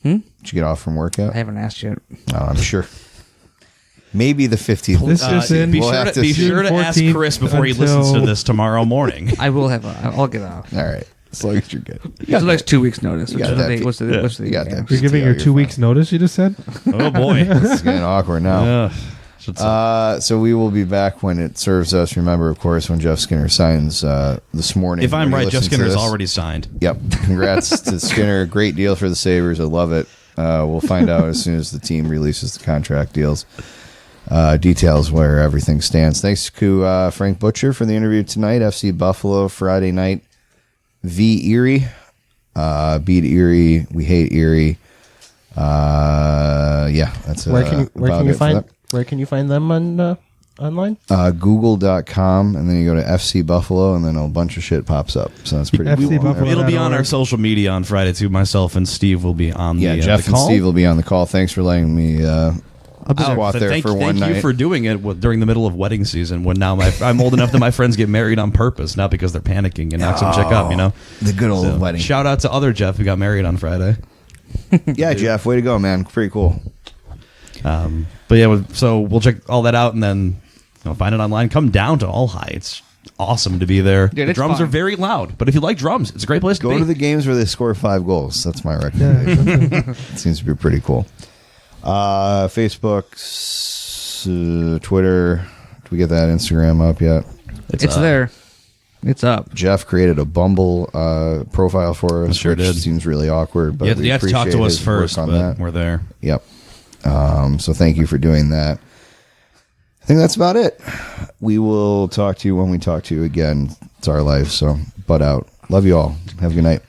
Did you get off from work yet? I haven't asked yet. Oh, I'm sure. Maybe the 15th. This just in. Be We'll sure have to, to be see. sure to ask 14th Chris before he listens to this tomorrow morning. I will have. I'll get off. All right. As long as you're good. It's the next 2 weeks' notice. got that. What's the You got that. You're giving your You're 2 weeks notice, you just said? Oh, boy. It's getting awkward now. Ugh. So we will be back when it serves us. Remember, of course, when Jeff Skinner signs this morning. If I'm when you right, Jeff listen to Skinner's this. already signed. Yep. Congrats to Skinner. Great deal for the Sabres. I love it. We'll find out as soon as the team releases the contract deals. Details where everything stands. Thanks to Frank Butcher for the interview tonight. FC Buffalo Friday night v Erie. Beat Erie. We hate Erie. Yeah, that's Where can you find them on online? Google.com, and then you go to FC Buffalo, and then a bunch of shit pops up. So that's pretty FC cool. Buffalo. It'll be on our social media on Friday, too. Myself and Steve will be on Yeah, the Jeff the and call. Steve will be on the call. Thanks for letting me squat there thank for one night. Thank you for doing it during the middle of wedding season when now I'm old enough that my friends get married on purpose, not because they're panicking and knock some chick up, you know? The good old wedding. Shout out to other Jeff who got married on Friday. Yeah, Jeff, way to go, man. Pretty cool. But yeah, so we'll check all that out and then find it online. Come down to All High. It's awesome to be there. Dude, the it's drums fun. are very loud, but if you like drums, it's a great place to Go be. to the games where they score 5 goals. That's my recommendation. It seems to be pretty cool. Facebook, Twitter. Did we get that Instagram up yet? It's there. It's up. Jeff created a Bumble profile for us, Sure which did. seems really awkward. But you have to talk to appreciate us his work first, on but that. we're there. Yep. So thank you for doing that. I think that's about it. We will talk to you when we talk to you again. It's our life, so butt out. Love you all. Have a good night.